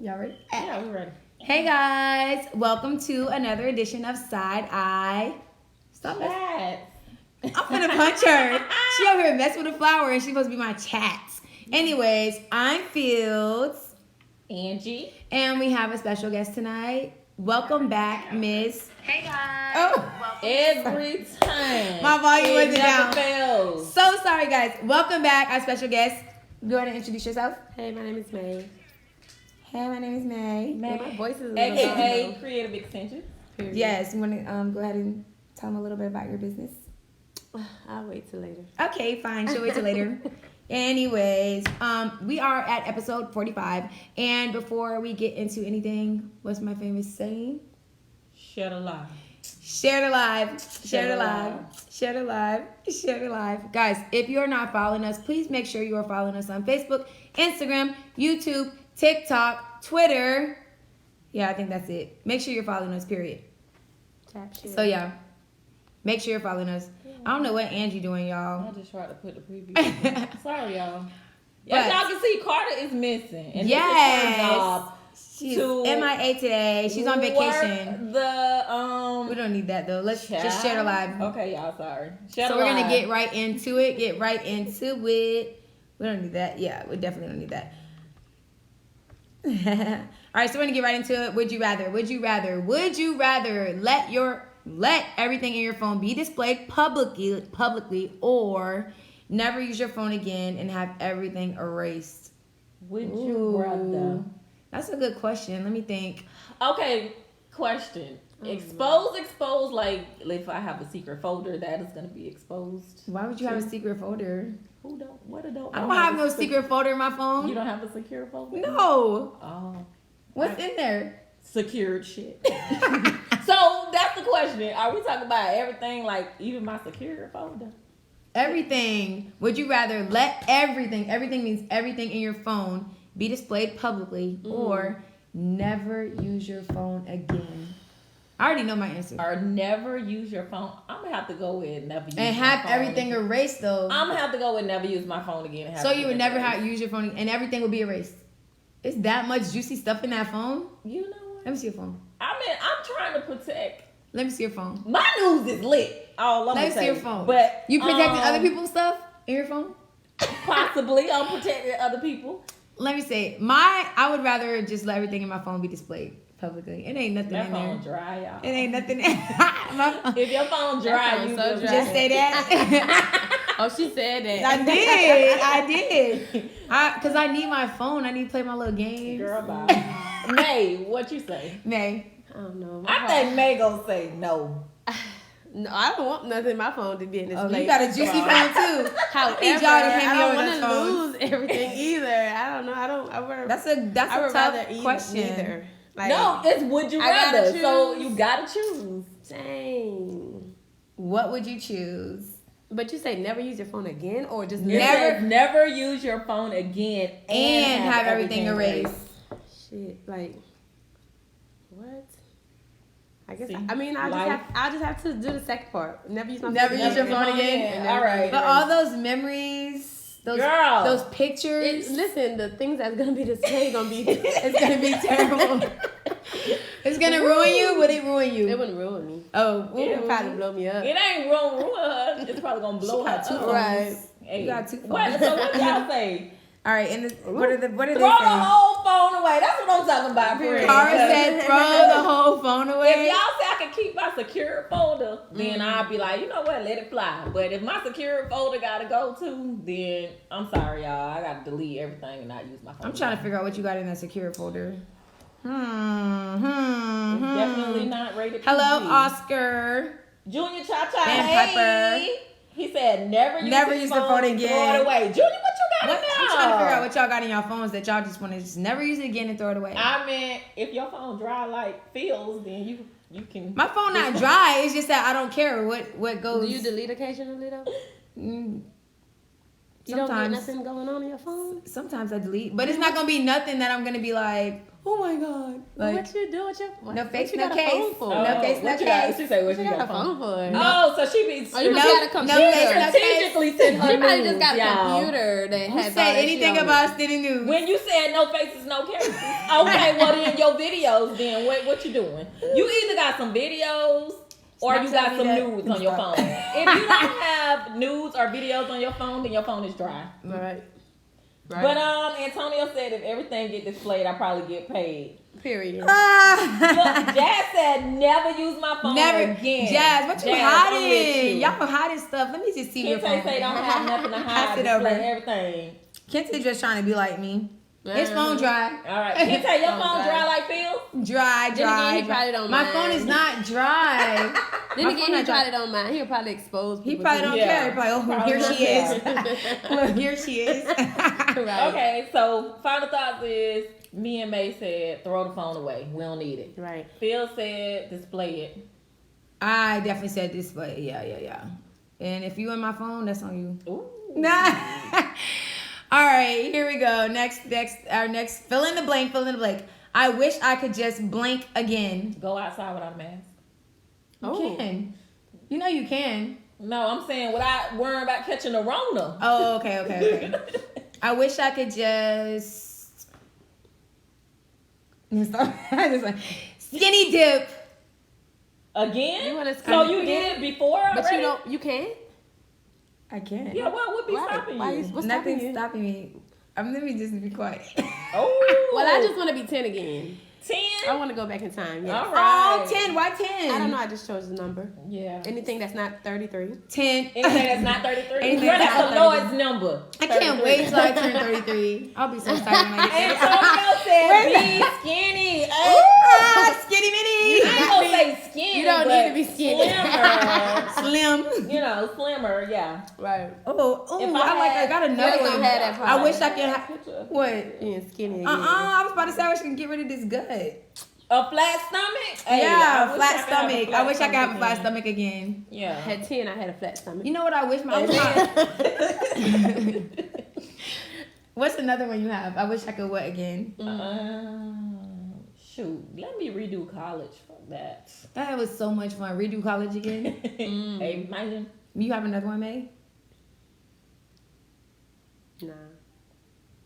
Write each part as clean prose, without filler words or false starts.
Y'all ready? Yeah, we're ready. Hey guys, welcome to another edition of Side Eye. Stop Chat. I'm gonna punch her. She over here messing with a flower and she's supposed to be my chats. Anyways, I'm Fields. Angie. And we have a special guest tonight. Welcome back, Miss. Hey guys. Oh, Every time. my volume wasn't down. Fails. So sorry, guys. Welcome back, our special guest. Go ahead and introduce yourself. Hey, my name is May. Hey, my name is May. Yeah, my voice is a little AKA low. Creative Extension. Period. Yes, you want to go ahead and tell them a little bit about your business? I'll wait till later. Okay, fine. She'll wait till later. Anyways, we are at episode 45. And before we get into anything, what's my famous saying? Share the live. Share it alive. Share it alive. Share it alive. Share it alive. Guys, if you're not following us, please make sure you are following us on Facebook, Instagram, YouTube, TikTok, Twitter. Yeah, I think that's it. Make sure you're following us, period. Tap share. So, yeah. Make sure you're following us. I don't know what Angie doing, y'all. I just tried to put the preview. Sorry, y'all. But- As y'all can see, Carter is missing. And Yes. this is her job. She's to MIA today. She's on vacation. The We don't need that though. Let's just share the live. Okay, y'all. Sorry. Share So the we're gonna live. get right into it. Get right into it. We don't need that. Yeah, we definitely don't need that. All right, so we're gonna get right into it. Would you rather? Would you rather? Would you rather let everything in your phone be displayed publicly, or never use your phone again and have everything erased? Would you rather? That's a good question. Let me think. Okay, question. Expose, like if I have a secret folder that is gonna be exposed. Why would you have a secret folder? Who don't? What adult? I don't have no secret folder in my phone. You don't have a secure folder? No. Oh. What's in there? Secured shit. So that's the question. Are we talking about everything, like even my secure folder? Everything. Would you rather let everything means everything in your phone, be displayed publicly, or never use your phone again? I already know my answer. Or never use your phone. I'm gonna have to go with never use And my have phone everything again. erased though. I'm gonna have to go with never use my phone again. And have So you would everything never erased. use your phone and everything would be erased. Is that much juicy stuff in that phone? You know what? Let me see your phone. I mean, I'm trying to protect. Let me see your phone. My news is lit. All I'm Let me gonna see say. your phone. But You protecting other people's stuff in your phone? Possibly, I'm protecting other people. Let me say, I would rather just let everything in my phone be displayed publicly. It ain't nothing That in phone there. dry, y'all. It ain't nothing. My phone. If your phone dry, phone you so just dry. Just say that. Oh, she said that. I did. Cause I need my phone. I need to play my little games. Girl, bye. May, what you say? May. I don't know. I think May gonna say no. No, I don't want nothing in my phone to be in this Oh, place. you got a juicy phone too. However, need y'all to hand me I don't over want those to phones. lose everything either. I don't know. I would. That's I a would tough rather question. Either. Like, No, it's would you I gotta rather. So choose. you gotta choose. Dang. What would you choose? But you say never use your phone again, or just It Never- says never use your phone again And have everything erased. Shit, like what? I guess See, I mean life. I just have to do the second part. Never use my Never phone use your again. phone again? Yeah, And all right. But all those memories, Girl. those pictures, Listen, the things that's gonna be displayed gonna be. it's gonna be terrible. It's gonna ruin you. Would it ruin you? It wouldn't ruin me. Oh, It would probably blow me up. It ain't ruin her. It's probably gonna blow her got two up. phones. Right. Hey, You got two What, phones. so what y'all say? All right, and what are they Throw the saying? whole phone away. That's what I'm talking about, friend. Cara said throw the whole phone If away. y'all say I can keep my secure folder, then I'll be like, you know what, let it fly. But if my secure folder gotta go too, then I'm sorry, y'all. I gotta delete everything and not use my phone. I'm trying to figure out what you got in that secure folder. It's definitely not rated Hello, PG. Oscar. Junior Cha-Cha, Van hey. Piper. He said never Use the phone and again. Throw it away. Junior, what you got What? in I'm there? trying to figure out what y'all got in your phones that y'all just want to just never use it again and throw it away. I mean, if your phone dry like Phil's, then you can. My phone not dry. It's just that I don't care what goes. Do you delete occasionally though? Mm, You don't get sometimes. nothing going on in your phone? Sometimes I delete, but it's not gonna be nothing that I'm gonna be like, oh my god, like what you do with your no face, what you no got a case, phone for? no face, no what you got? case. She said, what What you got a phone for? Oh, so because she be Oh, you must got a computer. strategically send her She probably news, just got a y'all. computer that Who has all say that anything shit on about it. sending news? When you said no faces, no cameras. Okay, well then your videos. Then what you doing? You either got some videos or you got some nudes on your phone. If you don't have nudes or videos on your phone, then your phone is dry. Right. Right. But Antonio said if everything get displayed, I probably get paid. Period. Ah. Jazz said never use my phone Never again. Jazz, what you Jazz, I'm with hiding? you. Y'all hiding stuff. Let me just see your phone. Kente say don't have nothing to Pass hide. it Display over. everything. Kente just trying to be like me. His phone dry. All right. Kente, your phone dry like Phil? Dry. Then again, he probably don't My mind. phone is not dry. Then My again, phone he not dry. probably don't mind. He'll probably expose He people. probably to don't it. care. He probably, oh, Probably here don't she is. care. Look, here she is. Right. Okay, so final thoughts is me and May said throw the phone away. We don't need it. Right. Phil said display it. I definitely said display. Yeah. And if you in my phone, that's on you. Ooh. Nah. All right, here we go. Our next fill in the blank. I wish I could just blank again. Go outside without a mask. You can. You know you can. No, I'm saying without worrying about catching the Rona. Oh, okay. I wish I could just skinny dip. Again? You wanna So skinny you dip? did it before already? But you don't. You can't. I can. Yeah, what would be Right. stopping Why you? What's Nothing's stopping you? stopping me. Let me just be quiet. Oh. Well, I just want to be 10 again. 10? I want to go back in time. Yeah. All right. Oh, 10. Why 10? I don't know. I just chose the number. Yeah. Anything that's not 33. 10. Anything that's not 33? Anything Girl, that's that's the not Lord's number. I can't 33. wait till I turn 33. I'll be so excited when I get there. Antonio said be skinny. Skinny I mini. ain't gonna say skinny. You don't but need to be skinny. Slimmer. Slim. You know, slimmer, yeah. Right. Oh, If I got another You're one. gonna have that I problem. wish I could have. What? Being skinny again. I was about to say I wish I could get rid of this gut. A flat stomach? Hey, Yeah, I wish I flat could have a stomach. I wish I could have a stomach flat again. stomach again. I Yeah. had 10. I had a flat stomach. You know what I wish my. What's another one you have? I wish I could what again? Shoot, let me redo college. Fuck that. That was so much fun. Redo college again. Hey, imagine. You have another one, May? Nah.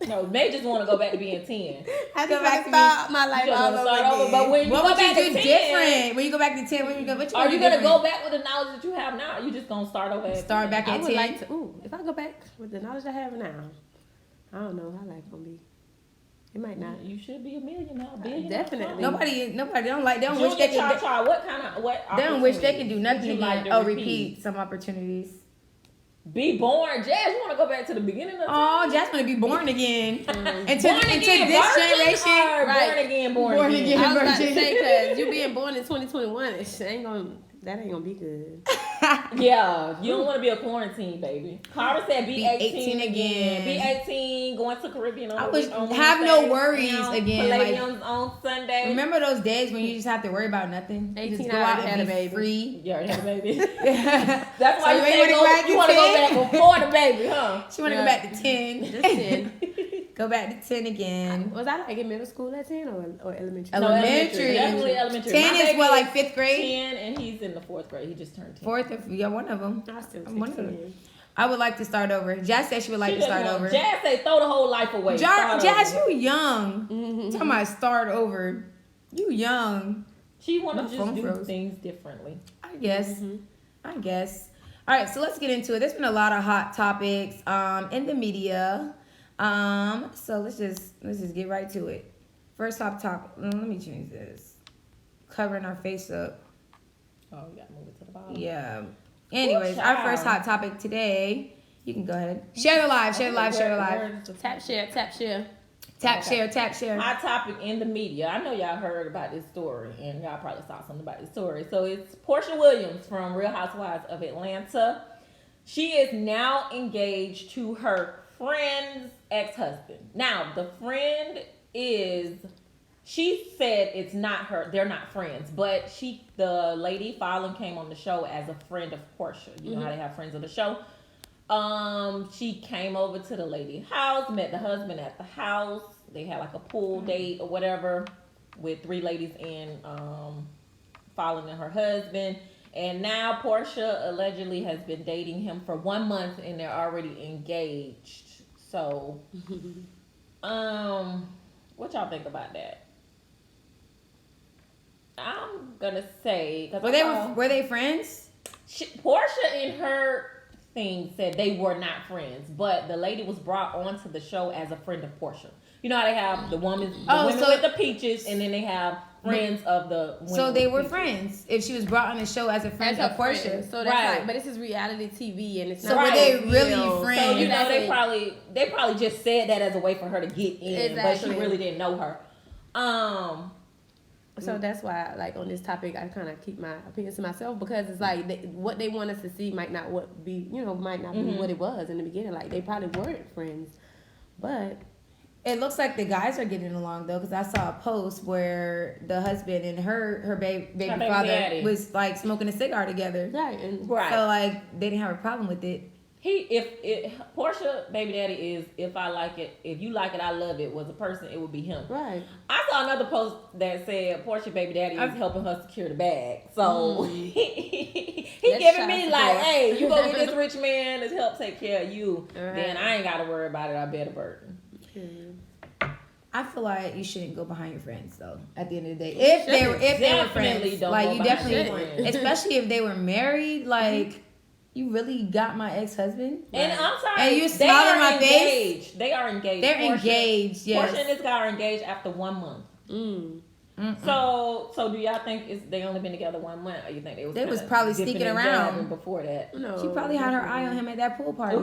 No, May just want to go back to being 10. I Go just back want to to start my You life just all want to over start over. again. But when you What go would back you to do 10, different? When you go back to 10, what you Are do you gonna different? go back with the knowledge that you have now? You just gonna start over. At Start 10? back I at would 10? like to. Ooh, if I go back with the knowledge I have now, I don't know how life gonna be. It might not. You should be a millionaire, billionaire. Definitely. Nobody don't like. They don't Junior wish they could. Cha-Cha, what kind of what? They don't wish they could do opportunities nothing would you again. like to Repeat some opportunities. Be born, Jazz. You want to go back to the beginning of Oh, time? Jazz want to be born again. Into Born this again, generation. Right. Born again, born Born again. again. I was about to Virgin. say, because you being born in 2021, that ain't gonna be good. Yeah, you don't want to be a quarantine baby. Carter said be 18 again. Be 18, going to Caribbean on I the wish week- on have no Wednesdays, worries down again, like- Palladiums on Sunday. Remember those days when you just have to worry about nothing? You 18 just go I out already and had be a baby. free. You already had a baby. That's That's why So you you ain't say wanna go back you to want to go 10? back before the baby, huh? She want to go Right. back to 10. Just 10. Go back to 10 again. Was I like in middle school at 10 or elementary? No, Elementary. Definitely elementary. 10 My is baby what, like 5th grade? 10, and he's in the 4th grade. He just turned 10. Fourth, yeah, one of them. I still I'm one of them. 16. I would like to start over. Jazz said she would like She to just start want- over. Jazz say throw the whole life away. Start Jazz, over. you young. Talking about start over. You young. She want to My just phone do froze. things differently. I guess. I guess. All right, so let's get into it. There's been a lot of hot topics in the media. So let's just get right to it. First hot topic. Let me change this. Covering our face up. Oh, you got to move it to the bottom. Yeah. Anyways, Ooh, our child. first hot topic today. You can go ahead. Share the live. Share the live. Share the live. Tap share, tap share. Tap Okay. share. Tap share. Hot topic in the media. I know y'all heard about this story, and y'all probably saw something about this story. So it's Portia Williams from Real Housewives of Atlanta. She is now engaged to her friend's ex-husband. Now, the friend is, she said it's not her, they're not friends, but the lady Fallon came on the show as a friend of Portia. You know how they have friends of the show. She came over to the lady's house, met the husband at the house. They had like a pool date or whatever with 3 ladies and Fallon and her husband. And now Portia allegedly has been dating him for 1 month and they're already engaged. So, what y'all think about that? I'm gonna say were they friends? Portia in her thing said they were not friends, but the lady was brought onto the show as a friend of Portia. You know how they have the women with the peaches, and then they have friends of the women. So they were friends. If she was brought on the show as a friend of Portia, so that's like, but this is reality TV, and it's so not were they really friends? So you know they probably just said that as a way for her to get in, but she really didn't know her. So that's why, like, on this topic, I kind of keep my opinions to myself, because it's like what they want us to see might not be what it was in the beginning. Like, they probably weren't friends, but it looks like the guys are getting along though, because I saw a post where the husband and her baby father was like smoking a cigar together. Right, so like they didn't have a problem with it. Portia baby daddy is if I like it, if you like it, I love it was a person, it would be him. Right. I saw another post that said Portia baby daddy is helping her secure the bag. So he giving me like, hey, you go get this rich man to help take care of you. Right. Then I ain't got to worry about it. I bear the burden. I feel like you shouldn't go behind your friends though. At the end of the day, if they were friends, like you definitely, especially if they were married, like. You really got my ex-husband? And I'm sorry. And you smile in my face? They are engaged. They're engaged, yes. Portia and this guy are engaged after 1 month. So do y'all think they only been together 1 month, or you think they was probably sneaking around before that? No, she probably had her eye on him at that pool party.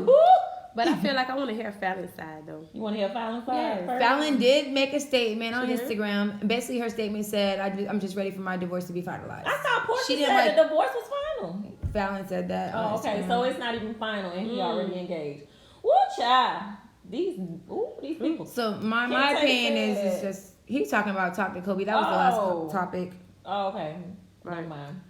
But I feel like I want to hear Fallon's side though. You want to hear Fallon's side? Yeah. Fallon did make a statement on Instagram. Basically, her statement said, "I'm just ready for my divorce to be finalized." I thought Portia said the divorce was final. Fallon said that. Oh, okay. So it's not even final, and he already engaged. Woo, child. These people. So my opinion is just he was talking about talk to Kobe. That was the last topic. Oh, okay. Never mind.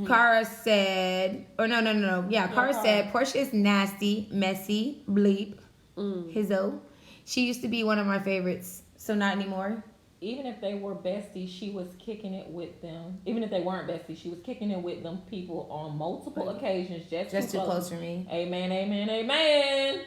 Cara said, no. Yeah, Cara said Portia is nasty, messy, bleep, hizzo. She used to be one of my favorites, so not anymore. Even if they were besties, she was kicking it with them. Even if they weren't besties, she was kicking it with them people on multiple occasions. Just too close for me. Amen, amen, amen.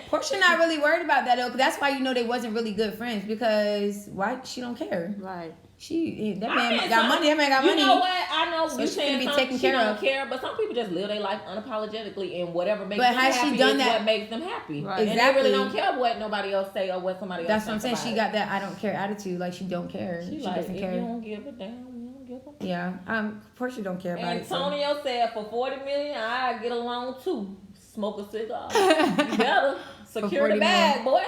Portia not really worried about that though. Cause that's why you know they wasn't really good friends, because why she don't care. Right. That man got money. You know what? I know so you saying be taken care of. Care, but some people just live their life unapologetically, and whatever makes them happy is what makes them happy. Right. Exactly. And they really don't care what nobody else say or what somebody else. That's what I'm saying. She got that I don't care attitude. Like she don't care. She like, doesn't care. You don't give a damn. You don't give a damn. Yeah. Portia don't care about it. Antonio said for $40 million, I get along too. Smoke a cigar. You better secure the bag, boy.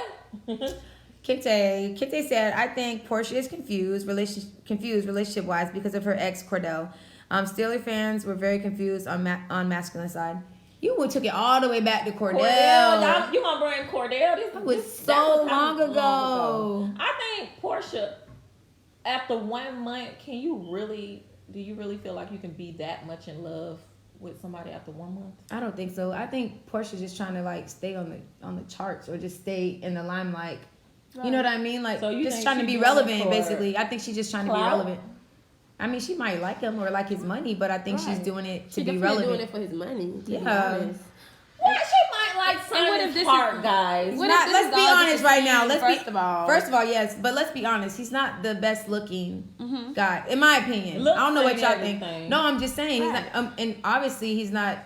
Kite said, I think Portia is confused relationship-wise because of her ex, Cordell. Steeler fans were very confused on masculine side. You took it all the way back to Cordell. You gonna bring Cordell? That was so long ago. I think Portia, after 1 month, do you really feel like you can be that much in love with somebody after 1 month? I don't think so. I think Portia's just trying to like stay on the charts or just stay in the limelight. Right. You know what I mean? Like, so just trying to be relevant, basically. I think she's just trying to be relevant. I mean, she might like him or like his money, but I think she's doing it to be relevant. Doing it for his money. Yeah. Well, she might like Simon's heart, guys. Let's be honest right now. First of all, yes, but let's be honest. He's not the best looking guy, in my opinion. I don't know what y'all think. No, I'm just saying he's not. And obviously he's not.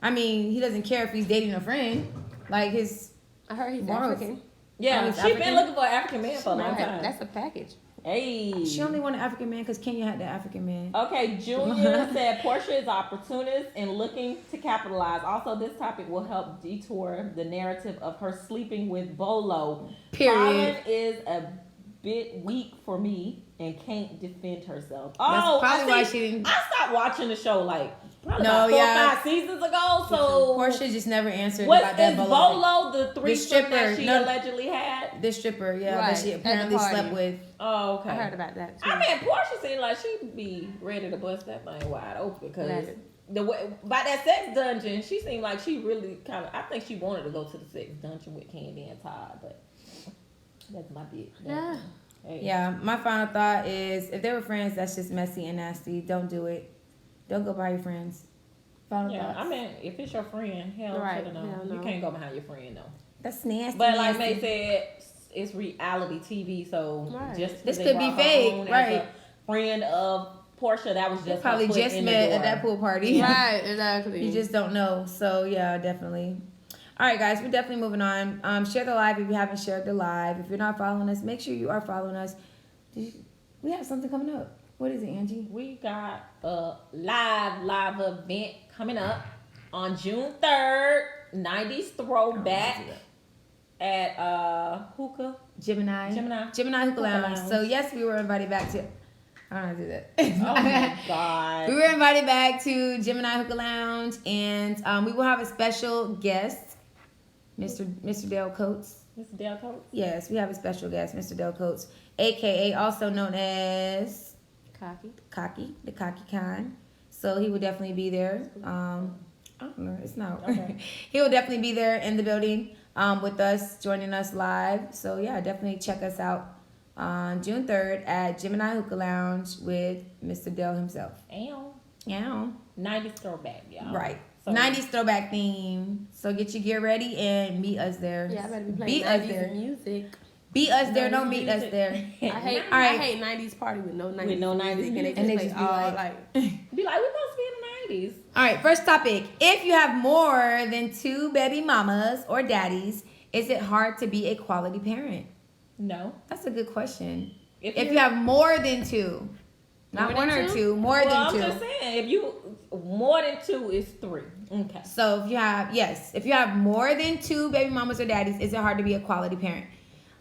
I mean, he doesn't care if he's dating a friend. Like I heard he's African. Yeah, she's been looking for an African man for a long time. That's a package. Hey. She only wanted an African man because Kenya had the African man. Okay, Junior said Portia is opportunist and looking to capitalize. Also, this topic will help detour the narrative of her sleeping with Bolo. Period. Colin is a bit weak for me and can't defend herself. That's probably why she didn't. I stopped watching the show probably about 4 or 5 seasons ago. So Portia just never answered about that Bolo the threesome that she allegedly had? The stripper, that she apparently slept with. Oh, okay. I heard about that too. I mean, Portia seemed like she'd be ready to bust that thing wide open because the way by that sex dungeon, she seemed like she really I think she wanted to go to the sex dungeon with Candy and Todd, but that's my bit. Yeah. Hey. Yeah, my final thought is if they were friends, that's just messy and nasty. Don't do it. Don't go by your friends. Final Yeah, thoughts? I mean, if it's your friend, hell Right, to the no. hell no. You can't go behind your friend, though. That's nasty. But like nasty. May said, it's reality TV, so Right. just 'cause This they could be brought her fake, on as right. a friend of Portia, that was They just probably her foot just in the met door. at that pool party. Right, exactly. You just don't know. So yeah, definitely. All right, guys, we're definitely moving on. Share the live if you haven't shared the live. If you're not following us, make sure you are following us. We have something coming up. What is it, Angie? We got a live event coming up on June 3rd, 90s throwback at Hookah. Gemini Hookah Lounge. So yes, we were invited back to. I don't know how to do that. Oh my God. We were invited back to Gemini Hookah Lounge, and we will have a special guest, Mr. Dale Coates. Mr. Dale Coates? Yes, we have a special guest, Mr. Dale Coates, aka also known as Cocky. the Cocky Con. So he will definitely be there. I don't know. It's not. Okay. He will definitely be there in the building with us, joining us live. So yeah, definitely check us out on June 3rd at Gemini Hookah Lounge with Mr. Dell himself. Ow. Yeah. 90s throwback, y'all. Right. So, 90s throwback theme. So get your gear ready and meet us there. Yeah, I better be playing Beat us 90s there. music. Beat us there. 90s Don't beat us music. there. I hate 90s party with no 90s With no 90s music. music. And they they just just be play all like- like Be like, we're supposed to be in the 90s. All right, first topic. If you have more than 2 baby mamas or daddies, is it hard to be a quality parent? No. That's a good question. If you're- you have more than 2, not More one than or 2? two, more well, than 2. I'm just saying, if you more than 2 is 3. Okay. So if you have more than 2 baby mamas or daddies, is it hard to be a quality parent?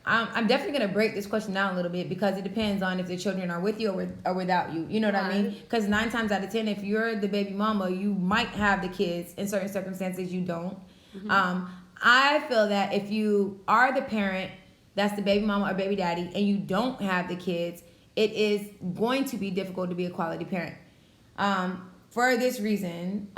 I'm definitely gonna break this question down a little bit because it depends on if the children are with you or without you. You know what I mean? Because 9 times out of 10, if you're the baby mama, you might have the kids. In certain circumstances, you don't. I feel that if you are the parent that's the baby mama or baby daddy and you don't have the kids, it is going to be difficult to be a quality parent. For this reason,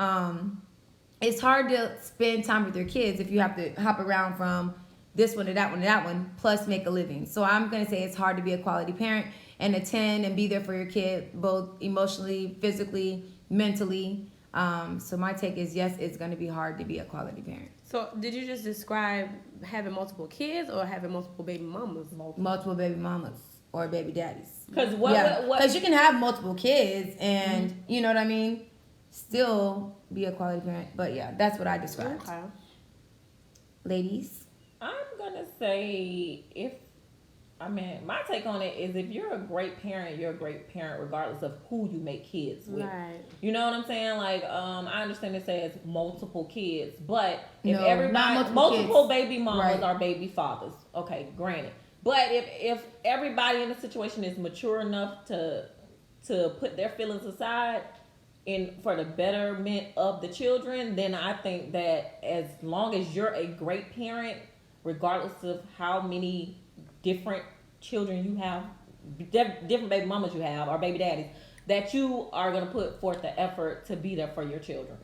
it's hard to spend time with your kids if you have to hop around from this one to that one to that one, plus make a living. So I'm going to say it's hard to be a quality parent and attend and be there for your kid, both emotionally, physically, mentally. So my take is yes, it's going to be hard to be a quality parent. So did you just describe having multiple kids or having multiple baby mamas? Multiple baby mamas or baby daddies. Because Because you can have multiple kids and, you know what I mean, still be a quality parent. But yeah, that's what I described. Okay. Ladies? I'm gonna say my take on it is if you're a great parent, you're a great parent regardless of who you make kids with. Right. You know what I'm saying? Like, I understand it says multiple kids, but if No, everybody not multiple kids. baby mamas Right. are baby fathers, okay, granted. But if everybody in the situation is mature enough to put their feelings aside for the betterment of the children, then I think that as long as you're a great parent, regardless of how many different children you have, different baby mamas you have, or baby daddies, that you are going to put forth the effort to be there for your children.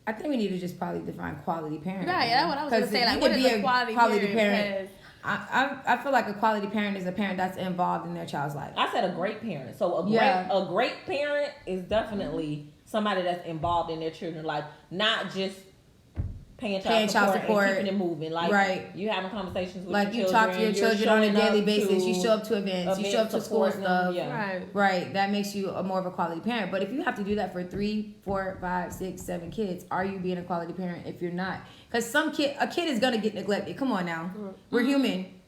I think we need to just probably define quality parent. Right, that's what I was going to say. Like, what is a quality parent? I feel like a quality parent is a parent that's involved in their child's life. I said a great parent. So a great parent is definitely somebody that's involved in their children's life, not just paying child support and keeping it moving. Like, right. You having conversations with like your you children. talk to your children on a daily basis. You show up to events. You show up to school stuff. Yeah. Right. That makes you more of a quality parent. But if you have to do that for 3, 4, 5, 6, 7 kids, are you being a quality parent if you're not? Because a kid is gonna get neglected. Come on now. We're human.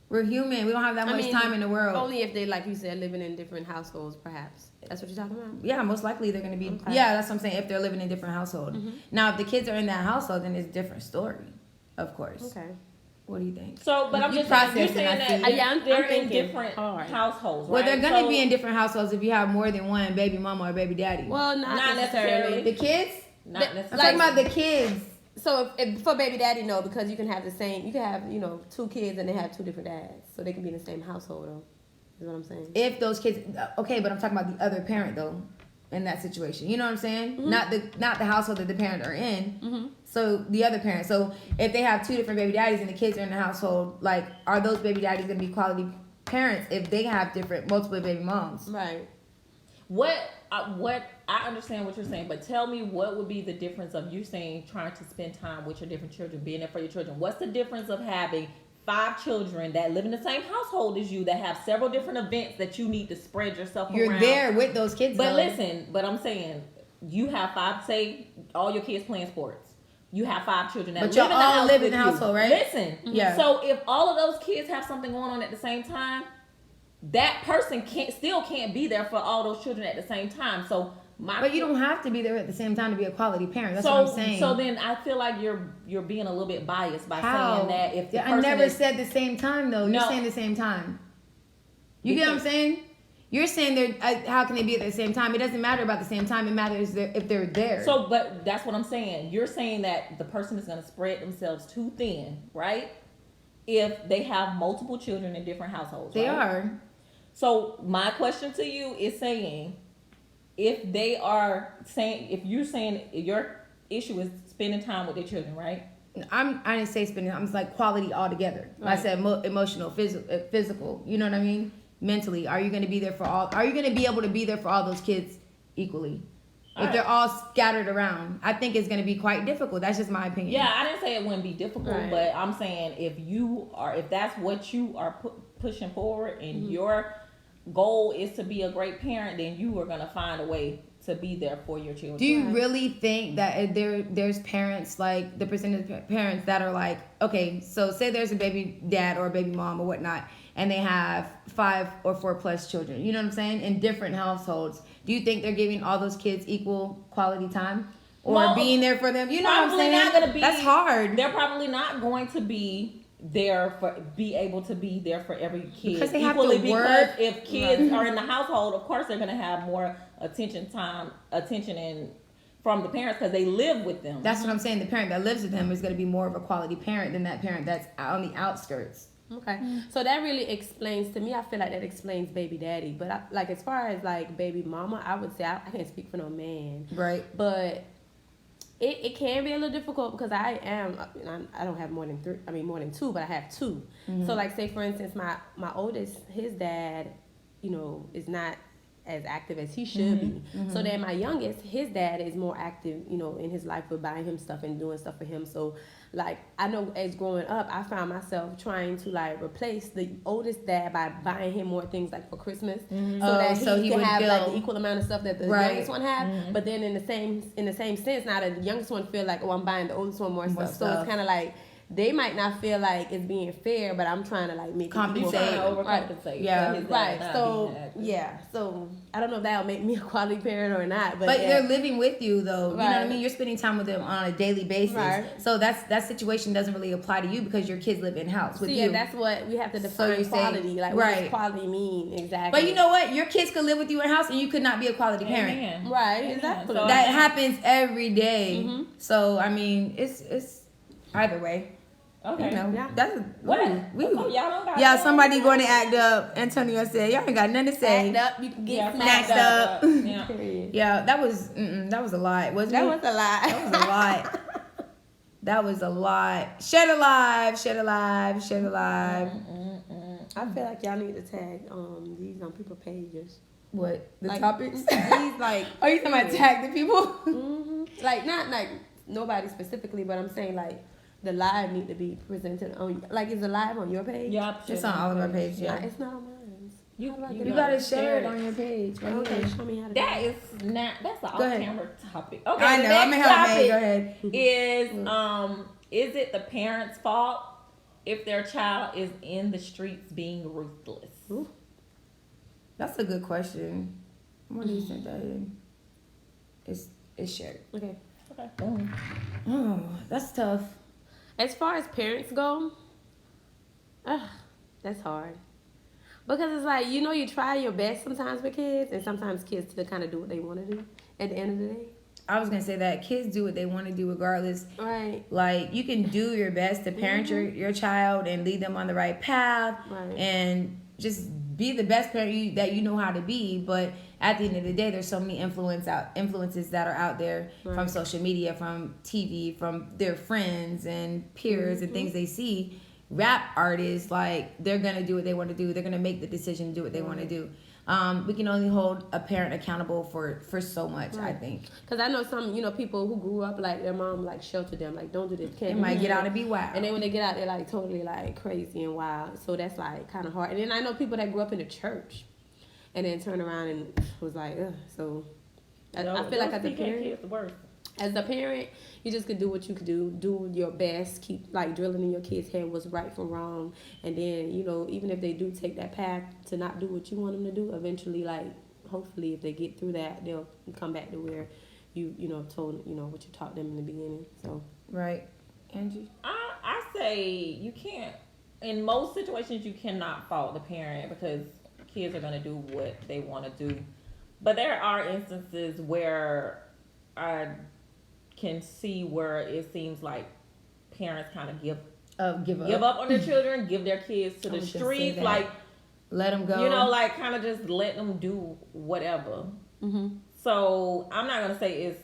We're human. We don't have that much time in the world. Only if they, like you said, living in different households, perhaps. That's what you're talking about? Yeah, most likely they're going to be. Okay. Yeah, that's what I'm saying. If they're living in a different household. Now, if the kids are in that household, then it's a different story, of course. Okay. What do you think? So, but I'm You just saying, you're processing, I saying that see. Yeah, I'm they're in thinking different hard. households, Well, right? they're going to be in different households if you have more than one baby mama or baby daddy. Well, not necessarily. The kids? Not I'm necessarily. talking about the kids. So if for baby daddy, no, because you can have you can have, 2 kids and they have 2 different dads. So they can be in the same household, though. Is what I'm saying. If those kids, okay, but I'm talking about the other parent, though, in that situation. You know what I'm saying? Not the household that the parents are in. So the other parent. So if they have 2 different baby daddies and the kids are in the household, like, are those baby daddies going to be quality parents if they have multiple baby moms? Right. What I understand what you're saying, but tell me what would be the difference of you saying trying to spend time with your different children, being there for your children. What's the difference of having 5 children that live in the same household as you, that have several different events that you need to spread yourself around? You're there with those kids. But though. listen, but I'm saying you have 5. Say all your kids playing sports. You have 5 children that but live y'all all live in the you. household, right? Listen, Yeah. So if all of those kids have something going on at the same time, that person can't be there for all those children at the same time. So but you don't have to be there at the same time to be a quality parent. That's so, what I'm saying. So then I feel like you're being a little bit biased by saying that if the person I never said the same time though. No. You're saying the same time. You get what I'm saying? You're saying how can they be at the same time? It doesn't matter about the same time. It matters if they're there. So, but that's what I'm saying. You're saying that the person is going to spread themselves too thin, right? If they have multiple children in different households. They right? are. So my question to you is saying, if you're saying your issue is spending time with their children, right? I didn't say spending. I'm just like quality altogether. Right. I said emotional, physical. You know what I mean? Mentally, are you going to be there for all? Are you going to be able to be there for all those kids equally? If they're all scattered around, I think it's going to be quite difficult. That's just my opinion. Yeah, I didn't say it wouldn't be difficult, Right. but I'm saying if that's what you are pushing forward, and your goal is to be a great parent, then you are going to find a way to be there for your children. Do you really think that there's parents, like the percentage of parents that are like, okay, so say there's a baby dad or a baby mom or whatnot, and they have 5 or 4 plus children, you know what I'm saying, in different households. Do you think they're giving all those kids equal quality time or being there for them? You know what I'm saying? Not gonna be, that's hard. They're probably not going to be able to be there for every kid because they equally, have to work. Because if kids are in the household, of course they're going to have more attention and from the parents because they live with them. That's what I'm saying. The parent that lives with them is going to be more of a quality parent than that parent that's on the outskirts. Okay, so that really explains to me. I feel like that explains baby daddy, but like as far as like baby mama, I would say I can't speak for no man, right? But it can be a little difficult because I don't have more than 2, but I have 2. Mm-hmm. So like say for instance, my oldest, his dad, is not as active as he should be. Mm-hmm. So then my youngest, his dad is more active, in his life with buying him stuff and doing stuff for him. So like I know as growing up, I found myself trying to like replace the oldest dad by buying him more things like for Christmas, so he can have like the equal amount of stuff that the youngest one had. Mm-hmm. But then in the same sense, now the youngest one feel like, I'm buying the oldest one more stuff. So it's kind of like they might not feel like it's being fair, but I'm trying to like make compensate, overcompensate. Right. Yeah, right. So I don't know if that'll make me a quality parent or not, but they're living with you though. You know what I mean? You're spending time with them on a daily basis. Right. So that situation doesn't really apply to you because your kids live in house with you. Yeah, that's what we have to define quality. Like what does quality mean exactly? But you know what? Your kids could live with you in house and you could not be a quality parent. Amen. Right. Amen. Exactly. So that happens every day. Mm-hmm. So I mean, it's either way. Okay. That's y'all don't got somebody going to act up. Antonio said, "Y'all ain't got nothing to say." Act up, you can get snatched up. Yeah, that was a lot, wasn't it? That was a lot. That was a lot. That was a lot. Shed alive, shed alive, shed alive. I feel like y'all need to tag these on people's pages. What the topics? These like. Oh, you talking about tag the people? Mm-hmm. Like not like nobody specifically, but I'm saying like. The live need to be presented on, like, is the live on your page? Yeah, it's on all of our pages. Yeah, it's not on mine. You gotta share it on your page. Right? Okay, show me how to. That's an off-camera topic. Okay, I know. I'm gonna help me. Go ahead. Is it the parents' fault if their child is in the streets being ruthless? Ooh. That's a good question. What do you think that is? It's shared. Okay. Oh, that's tough. As far as parents go, that's hard. Because it's like, you try your best sometimes with kids, and sometimes kids still kind of do what they want to do at the end of the day. I was going to say that kids do what they want to do regardless. Right. Like, you can do your best to parent your child and lead them on the right path. Right. And just be the best parent that you know how to be. But at the end of the day, there's so many influences that are out there from social media, from TV, from their friends and peers and things they see. Rap artists, like, they're going to do what they want to do. They're going to make the decision to do what they want to do. we can only hold a parent accountable for so much. I think because I know some people who grew up like their mom like sheltered them, like don't do this, they can't might get out and be wild, and then when they get out they're like totally like crazy and wild. So that's like kind of hard. And then I know people that grew up in the church and then turned around and was like, ugh. So I feel like as a parent, you just could do what you could do your best, keep like drilling in your kids' head what's right from wrong, and then even if they do take that path to not do what you want them to do, eventually, like hopefully, if they get through that, they'll come back to where you told what you taught them in the beginning. So right, Angie. I say you can't. In most situations, you cannot fault the parent because kids are gonna do what they want to do, but there are instances where I can see where it seems like parents kind of give up on their children, give their kids to the streets, like let them go. Like kind of just let them do whatever. Mm-hmm. So I'm gonna say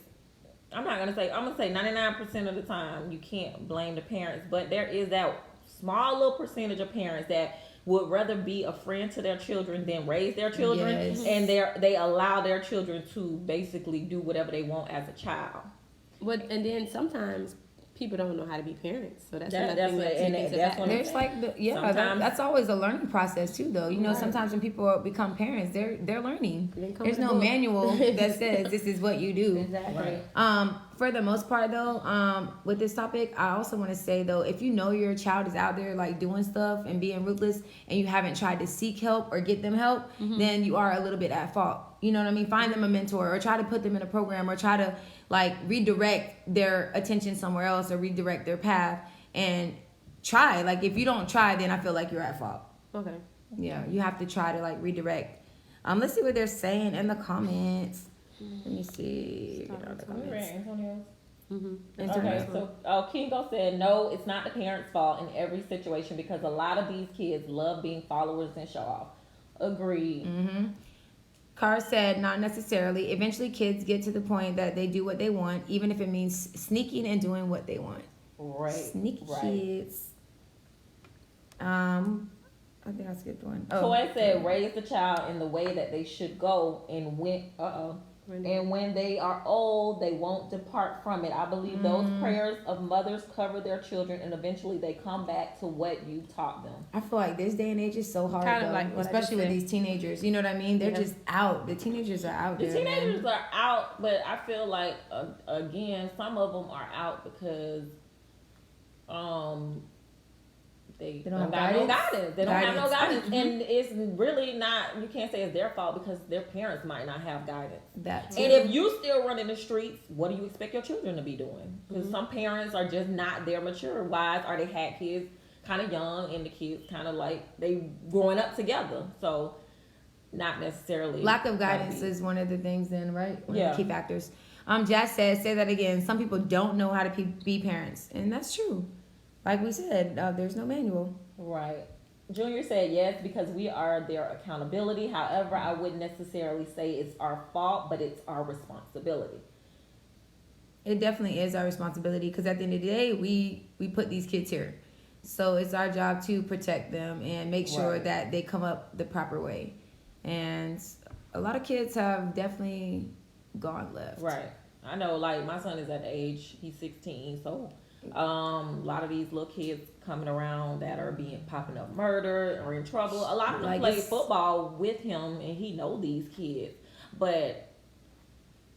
99% of the time you can't blame the parents, but there is that small little percentage of parents that would rather be a friend to their children than raise their children, and they allow their children to basically do whatever they want as a child. And then sometimes people don't know how to be parents, so that's another thing there's that's always a learning process too, though. Sometimes when people become parents, they're learning. There's no manual that says this is what you do. Exactly. For the most part, though, with this topic, I also want to say though, if you know your child is out there like doing stuff and being ruthless, and you haven't tried to seek help or get them help, then you are a little bit at fault. You know what I mean? Find them a mentor or try to put them in a program or try to like redirect their attention somewhere else or redirect their path and try. Like if you don't try, then I feel like you're at fault. Okay. Yeah, you have to try to like redirect. Let's see what they're saying in the comments. Let me see. Okay, so Kingo said, no, it's not the parents' fault in every situation because a lot of these kids love being followers and show off. Agreed. Mm-hmm. Carr said, not necessarily. Eventually, kids get to the point that they do what they want, even if it means sneaking and doing what they want. Right. Sneaky kids. I think I skipped one. Toy said, raise the child in the way that they should go, and when they are old, they won't depart from it. I believe those prayers of mothers cover their children, and eventually they come back to what you taught them. I feel like this day and age is so hard, kind though, of like especially with these teenagers. You know what I mean? They're just out. The teenagers are out there. The teenagers are out, but I feel like again, some of them are out because they don't have no guidance. They don't have no guidance. And it's really not, you can't say it's their fault because their parents might not have guidance. And if you still running the streets, what do you expect your children to be doing? Because some parents are just not there mature wise, or they had kids kind of young and the kids kind of like they growing up together. So not necessarily. Lack of guidance is one of the things then, right? One of the key factors. Jazz says, say that again. Some people don't know how to be parents. And that's true. Like we said, there's no manual. Right. Junior said yes, because we are their accountability. However, I wouldn't necessarily say it's our fault, but it's our responsibility. It definitely is our responsibility because at the end of the day, we put these kids here. So it's our job to protect them and make sure that they come up the proper way. And a lot of kids have definitely gone left. Right. I know, like, my son is at the age, he's 16, so a lot of these little kids coming around that are popping up murder or in trouble. A lot of them play football with him, and he know these kids. But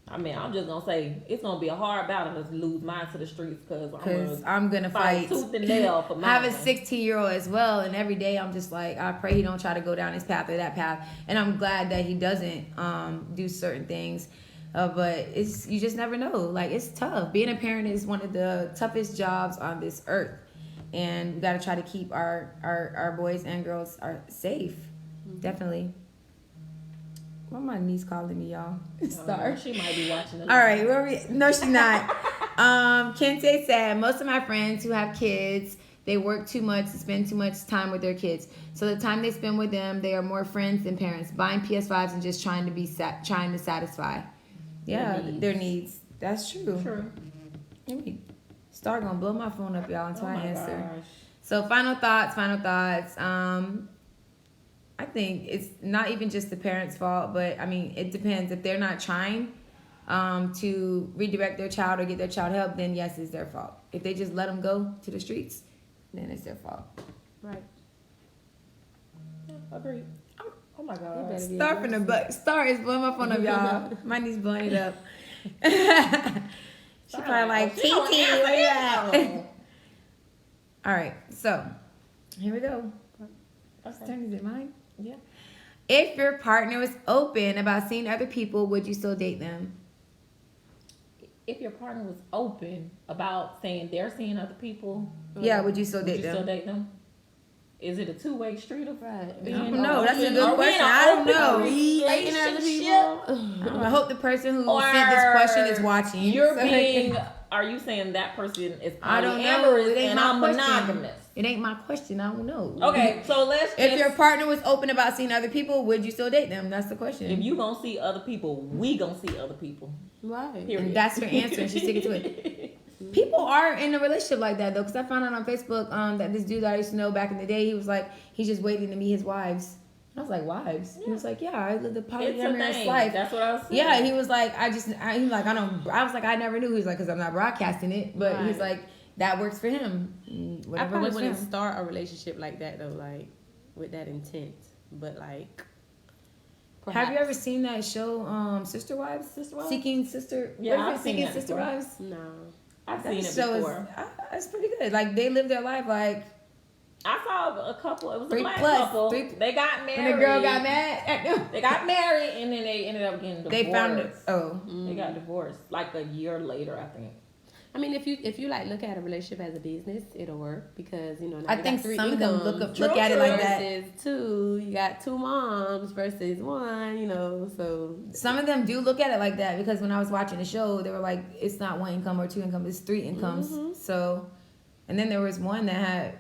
I mean, I'm just gonna say it's gonna be a hard battle to lose mine to the streets because I'm gonna fight tooth and nail for mine. I have a 16-year-old as well, and every day I'm just like, I pray he don't try to go down this path or that path, and I'm glad that he doesn't do certain things. But you just never know. Like, it's tough. Being a parent is one of the toughest jobs on this earth. And we got to try to keep our boys and girls safe. Mm-hmm. Definitely. Why my niece calling me, y'all? Star. She might be watching it. All right. No, she's not. Kente said, most of my friends who have kids, they work too much and spend too much time with their kids. So the time they spend with them, they are more friends than parents. Buying PS5s and just trying to satisfy. Yeah, their needs. That's true. Star gonna blow my phone up, y'all, until I answer. Gosh. So final thoughts. I think it's not even just the parents' fault, but I mean, it depends. If they're not trying to redirect their child or get their child help, then yes, it's their fault. If they just let them go to the streets, then it's their fault. Right. Agreed. Oh my God. Star is blowing my phone up, y'all. Mine's blowing it up. She probably like, TT, where you at? All right, so here we go. Whose turn is it? Mine? Yeah. If your partner was open about seeing other people, would you still date them? If your partner was open about saying they're seeing other people, Yeah, would you still would date you them? still date them? Is it a two-way street of Right. I don't know. That's a good question. I don't know. I hope the person who sent this question is watching. You're being. Are you saying that person is I don't know. It polyamorous ain't and my I'm question. monogamous? It ain't my question. I don't know. Okay, so let's. If your partner was open about seeing other people, would you still date them? That's the question. If you gonna see other people, we gonna see other people. Right. Period. And that's her answer, and she's sticking to it. People are in a relationship like that though, because I found out on Facebook that this dude that I used to know back in the day, he was like, he's just waiting to meet his wives. I was like, wives? Yeah. He was like, yeah, I lived a polyamorous life. That's what I was saying. Yeah, he was like, I was like, I never knew. He was like, because I'm not broadcasting it, but he's like, that works for him. I probably wouldn't start a relationship like that though, like with that intent. But like, have you ever seen that show, Sister Wives? Seeking Sister. Yeah, I've seen Seeking that Sister before. Wives. No, I've seen it before. It's pretty good. Like they live their life like. I saw a couple. It was a 3+, black couple. 3. They got married. And the girl got mad at them. They got married, and then they ended up getting divorced. They found it. Oh, they got divorced like a year later, I think. I mean, if you like look at a relationship as a business, it'll work because now I think some of them look at it like that. Versus two, you got two moms versus one, so some of them do look at it like that because when I was watching the show, they were like, it's not one income or two income, it's 3 incomes. Mm-hmm. So, and then there was one that had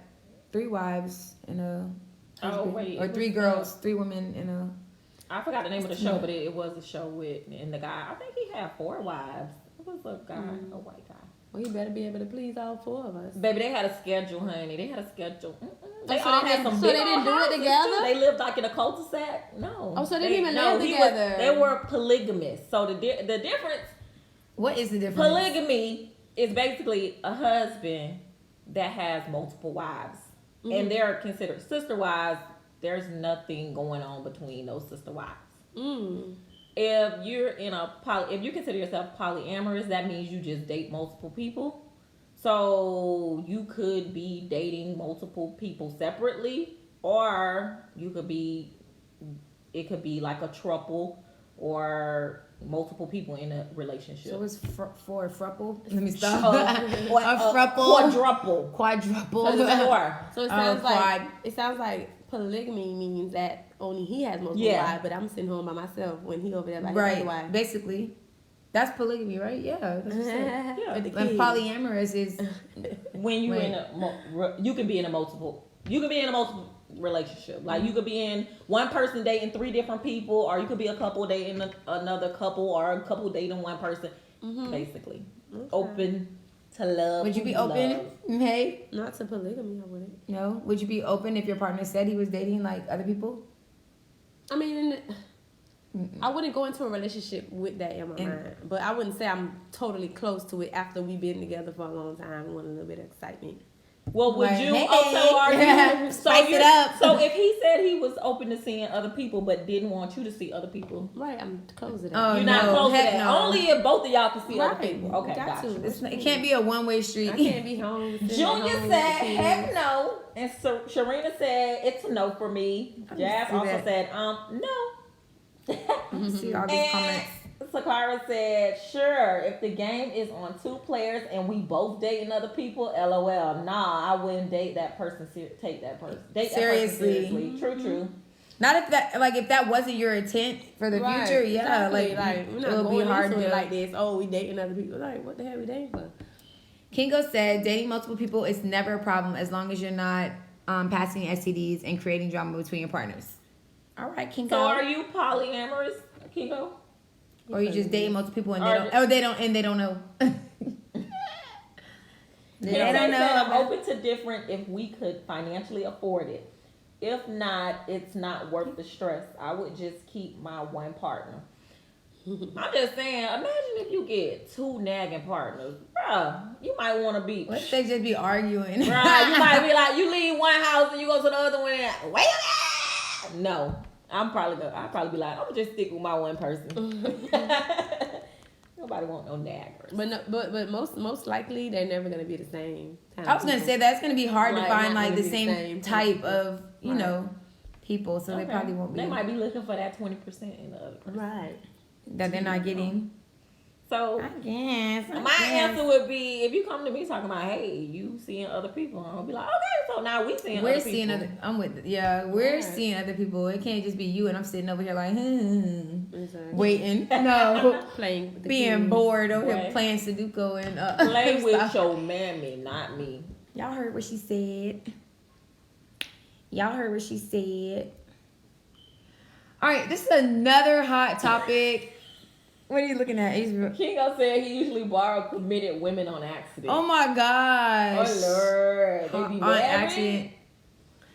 3 wives and a husband, or 3 girls, 3 women and a. I forgot the name of the show, but it was a show and the guy. I think he had 4 wives. It was a guy, a white guy. Well, he better be able to please all 4 of us. Baby, they had a schedule, honey. They had a schedule. They so all they had didn't- some so big they old didn't do it houses, together? too. They lived like in a cul-de-sac. No. Oh, so they didn't even live he together. They were polygamous. So the difference. What is the difference? Polygamy is basically a husband that has multiple wives, and they're considered sister wives. There's nothing going on between those sister wives. Mm. If you're if you consider yourself polyamorous, that means you just date multiple people. So you could be dating multiple people separately, or it could be like a throuple or multiple people in a relationship. So it's for a thruple. Let me stop. a thruple. quadruple. So it sounds like polygamy means that only he has multiple wives, but I'm sitting home by myself when he over there by his other wife. Basically. That's polygamy, right? Yeah. That's what Yeah. and polyamorous is when you you can be in a multiple relationship. Like you could be in one person dating 3 different people, or you could be a couple dating another couple, or a couple dating one person. Basically, open to love. Would you be open? Hey, Not to polygamy, I wouldn't. no. Would you be open if your partner said he was dating like other people? I mean, I wouldn't go into a relationship with that in my mind, but I wouldn't say I'm totally close to it after we've been together for a long time. I want a little bit of excitement. Well, would you? Hey, So are you? spice it up. So if he said he was open to seeing other people, but didn't want you to see other people, Right, I'm close to that. Oh, you're not close to that. No. Only if both of y'all can see other Right, people. Okay, got gotcha. to. It can't be a one-way street. I can't be home. sitting at Junior home said, with the heck kids. no. And Sharina said, it's a no for me. Jazz see also that. said, no. See all these comments. Sakara said, sure, if the game is on 2 players and we both dating other people, LOL. Nah, I wouldn't date that person, take that person. Date Seriously. that person seriously. True. Not if that wasn't your intent for the Right, future, yeah, exactly. like we're it not would going be hard into to it like this. Oh, we dating other people. Like, what the hell we dating for? Kingo said dating multiple people is never a problem as long as you're not passing STDs and creating drama between your partners. All right, Kingo. So are you polyamorous, Kingo? Or you just dating multiple people and they don't know. They don't know. I'm open to different if we could financially afford it. If not, it's not worth the stress. I would just keep my one partner. I'm just saying, imagine if you get 2 nagging partners. Bruh, you might want to be... What if they just be arguing? Bruh, you might be like, you leave one house and you go to the other one and... Wait a minute! No. I'll probably be like, I'm going to just stick with my one person. Nobody want no naggers. But most likely, they're never going to be the same. I was going to say, that's going to be hard to Right, find, not like, gonna the be the same same type of, you know, people. So they probably won't be. They might be looking for that 20% in the other person. Right. That they're not getting. So I guess. My answer would be, if you come to me talking about, hey, you seeing other people, I'm gonna be like, okay, so now we're seeing other people. I'm with, we're seeing other people. It can't just be you and I'm sitting over here like, Exactly. waiting. No, playing, being kids. bored over here playing Sudoku and play with stuff. your mammy, not me. Y'all heard what she said. All right, this is another hot topic. What are you looking at? Kingo said he usually borrowed committed women on accident. Oh my gosh. Oh Lord. They be on married? accident.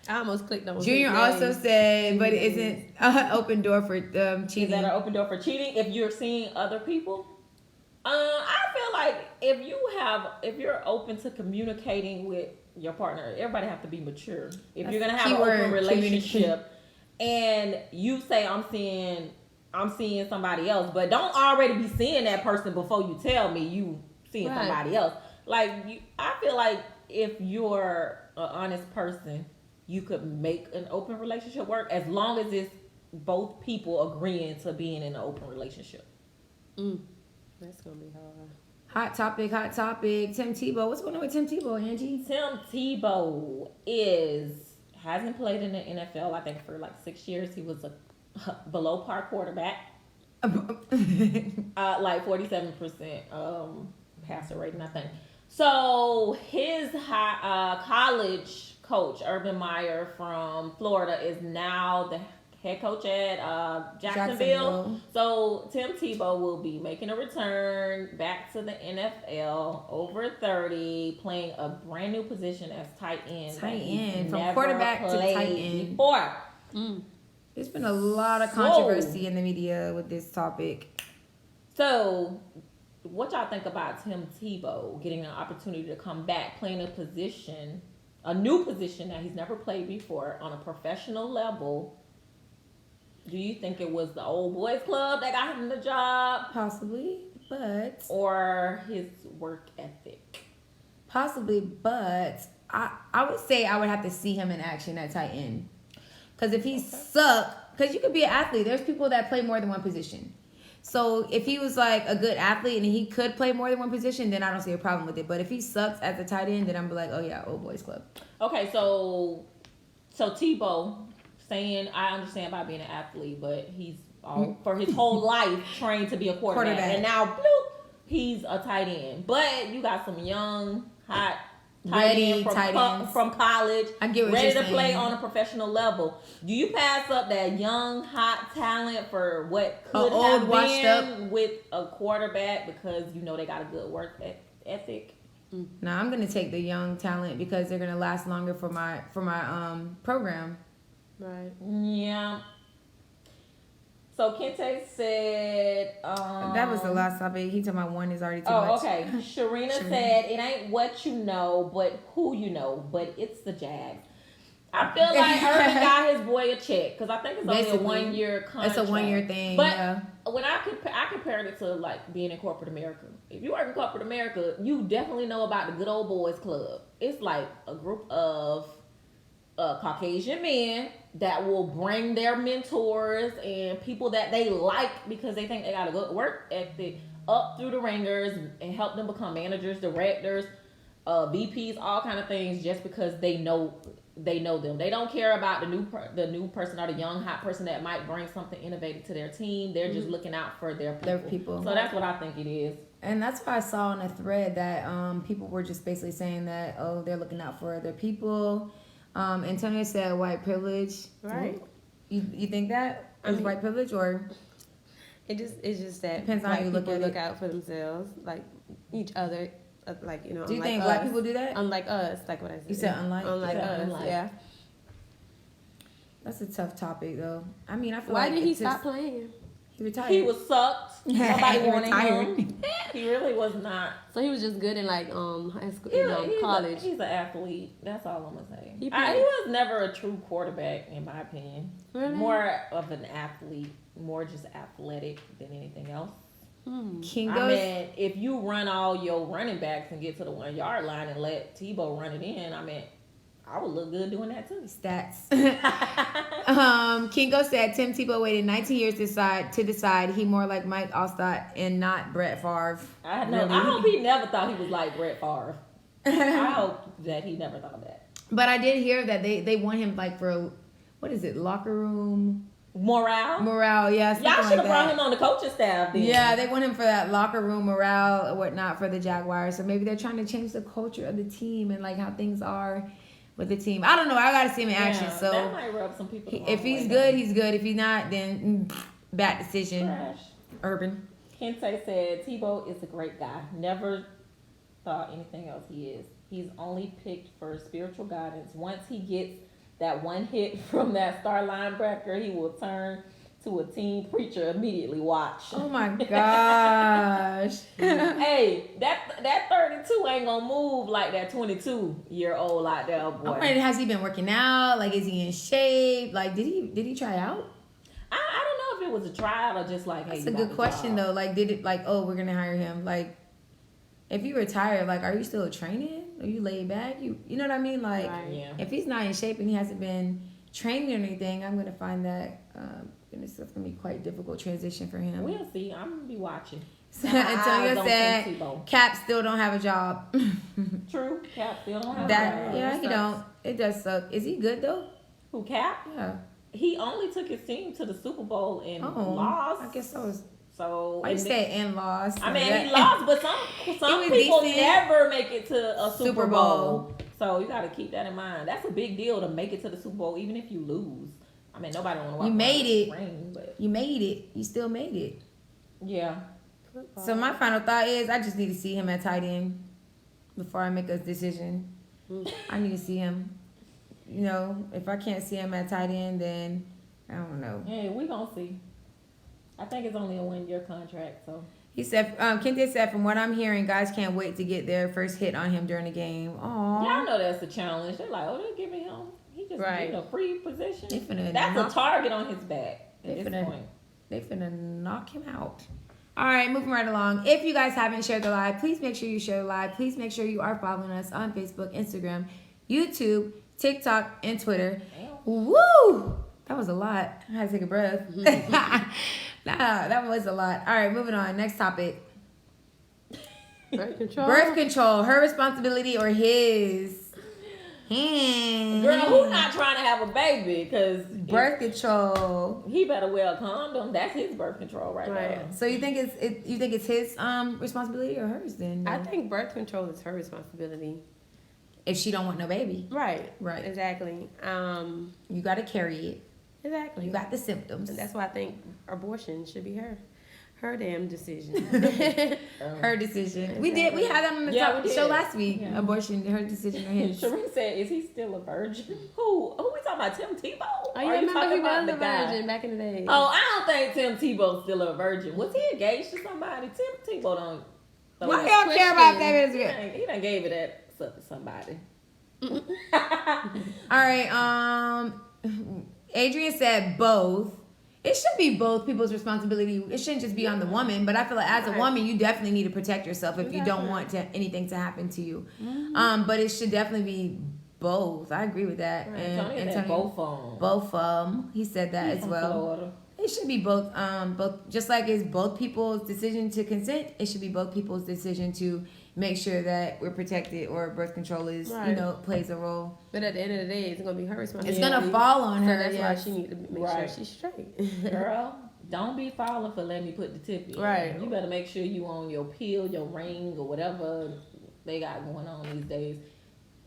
I almost clicked on Junior also said, but it isn't an open door for cheating. Is that an open door for cheating if you're seeing other people? I feel like if you're open to communicating with your partner, everybody have to be mature. If you're gonna have an open relationship and you say I'm seeing somebody else, but don't already be seeing that person before you tell me you seeing somebody else. Like I feel like if you're an honest person, you could make an open relationship work as long as it's both people agreeing to being in an open relationship. That's gonna be hard. Hot topic. Tim Tebow. What's going on with Tim Tebow, Angie? Tim Tebow hasn't played in the NFL, I think, for like 6 years. He was a below par quarterback. Like 47% passer rating, I think. So his college coach, Urban Meyer from Florida, is now the head coach at Jacksonville. So Tim Tebow will be making a return back to the NFL, over 30, playing a brand new position as tight end. From quarterback to tight end. Before. There's been a lot of controversy in the media with this topic. So, what y'all think about Tim Tebow getting an opportunity to come back, playing a new position that he's never played before on a professional level? Do you think it was the old boys club that got him the job? Possibly, but... Or his work ethic? Possibly, but I would say I would have to see him in action at tight end. Because if he suck, because you could be an athlete. There's people that play more than one position. So if he was like a good athlete and he could play more than one position, then I don't see a problem with it. But if he sucks at the tight end, then I'm be like, oh yeah, old boys club. Okay, so Tebow saying, I understand about being an athlete, but he's for his whole life trained to be a quarterback. And now, bloop, he's a tight end. But you got some young, hot tight end from college, ready to play on a professional level. Do you pass up that young, hot talent for what could have been with a quarterback because you know they got a good work ethic? No, I'm gonna take the young talent because they're gonna last longer for my program. Right. Yeah. So Kente said that was the last topic. He told me one is already too much. Oh, okay. Sharina said it ain't what you know, but who you know, but it's the Jags. I feel like Urban got his boy a check because I think it's only a 1 year contract. It's a 1 year thing. But when I compared it to like being in corporate America. If you work in corporate America, you definitely know about the good old boys club. It's like a group of Caucasian men that will bring their mentors and people that they like because they think they got a good work ethic up through the ringers and help them become managers, directors, VPs, all kind of things just because they know them. They don't care about the new person or the young hot person that might bring something innovative to their team. They're just looking out for their people. So that's what I think it is. And that's why I saw on a thread that people were just basically saying that, oh, they're looking out for their people. Antonio said white privilege. Right. You think that is white privilege or? It's just that depends on how you look out for themselves, like each other, like you know. Do you think black people do that? Unlike us, like what I said. You said unlike. Unlike us, yeah. That's a tough topic, though. I mean, I feel Why like did he stop playing? He retired. He was sucked. Nobody He wanted retired. him. He really was not. So he was just good in like high school, He's college. He's an athlete. That's all I'm gonna say. He He played- was never a true quarterback, in my opinion. Really? More of an athlete, more just athletic than anything else. King I goes. mean, if you run all your running backs and get to the 1 yard line and let Tebow run it in, I mean, I would look good doing that too. Stats. Kingo said Tim Tebow waited 19 years to decide he more like Mike Allstott and not Brett Favre. I know. Really? I hope he never thought he was like Brett Favre. I hope that he never thought that. But I did hear that they want him like for what is it, locker room Morale. yeah. Y'all something should have like brought that. him on the coaching staff then. Yeah, they want him for that locker room morale or whatnot for the Jaguars. So maybe they're trying to change the culture of the team and like how things are with the team. I don't know. I gotta see him in action. Yeah, So that might rub some people. the if wrong he's way, good, though. he's good. If he's not, then bad decision. Trash. Urban. Kente said Tebow is a great guy. Never thought anything else he is. He's only picked for spiritual guidance. Once he gets that one hit from that star linebacker, he will turn to a team preacher immediately. Watch. Oh my gosh. Hey, that 32 ain't gonna move like that 22-year-old out there, boy. I'm wondering, has he been working out? Like, is he in shape? Like, did he try out? I don't know if it was a tryout or just like, hey, That's you a got good the question job. though. Like, did it like, oh, we're gonna hire him? Like, if you retire, like, are you still training? Are you laid back? You know what I mean? Like, Right. Yeah. if he's not in shape and he hasn't been training or anything, I'm gonna find that it's gonna be quite difficult transition for him. We'll see. I'm gonna be watching. Antonio don't said think Tebow. Cap still don't have a job. True. Cap still don't have That a job. yeah, he Sucks. don't. It does suck. Is he good though? Who, Cap? Yeah. He only took his team to the Super Bowl and Oh, lost. I guess so. So Why you and say and lost? I mean, That- he lost, but some was people decent. never make it to a Super Super Bowl. Bowl. So you got to keep that in mind. That's a big deal to make it to the Super Bowl, even if you lose. I mean, nobody want to watch. You made it. Ring, but You made it. You still made it. yeah. So my final thought is I just need to see him at tight end before I make a decision. I need to see him. You know, if I can't see him at tight end, then I don't know. Yeah, we gonna see. I think it's only a 1-year contract, so. He said, Kente said, from what I'm hearing, guys can't wait to get their first hit on him during the game. Aww. Y'all know that's a challenge. They're like, oh, they're giving him. He just Right. getting a free position. They finna That's knock- a target on his back They at this finna- point. They finna knock him out. All right, moving right along. If you guys haven't shared the live, please make sure you share the live. Please make sure you are following us on Facebook, Instagram, YouTube, TikTok, and Twitter. Damn. Woo! That was a lot. I had to take a breath. Nah, that was a lot. All right, moving on. Next topic. Birth control. Birth control. Her responsibility or his? Girl, who not trying to have a baby? Because Birth control. he better wear a condom. That's his birth control right Right. now. So you think it's his responsibility or hers then? I think birth control is her responsibility. If she don't want no baby, Right. Right. Exactly. you got to carry it. Exactly. You got the symptoms. And that's why I think abortion should be her damn decision. Her decision. We had that on the Yeah, top we did. show last week. Yeah. Abortion, her decision or his. Sheree said, "Is he still a virgin?" Who we talking about? Tim Tebow? Oh, Or you are remember talking he about was a the guy? virgin back in the day. Oh, I don't think Tim Tebow's still a virgin. Was he engaged to somebody? Tim Tebow don't. Why y'all care about that? He done gave it to somebody. All right. Adrian said both. It should be both people's responsibility. It shouldn't just be on the woman. But I feel like as a Right. woman, you definitely need to protect yourself if you don't Exactly. want anything to happen to you. But it should definitely be both. I agree with that. Right. And Tony said Antonio- both of them. both of them. He said that as well. Florida. It should be both. Both. Just like it's both people's decision to consent, it should be both people's decision to make sure that we're protected or birth control is, Right. plays a role. But at the end of the day, it's gonna be her responsibility. It's gonna fall on So her. that's yes. why she needs to make Right. sure she's straight. Girl, don't be falling for letting me put the tip in. Right. You better make sure you on your pill, your ring, or whatever they got going on these days,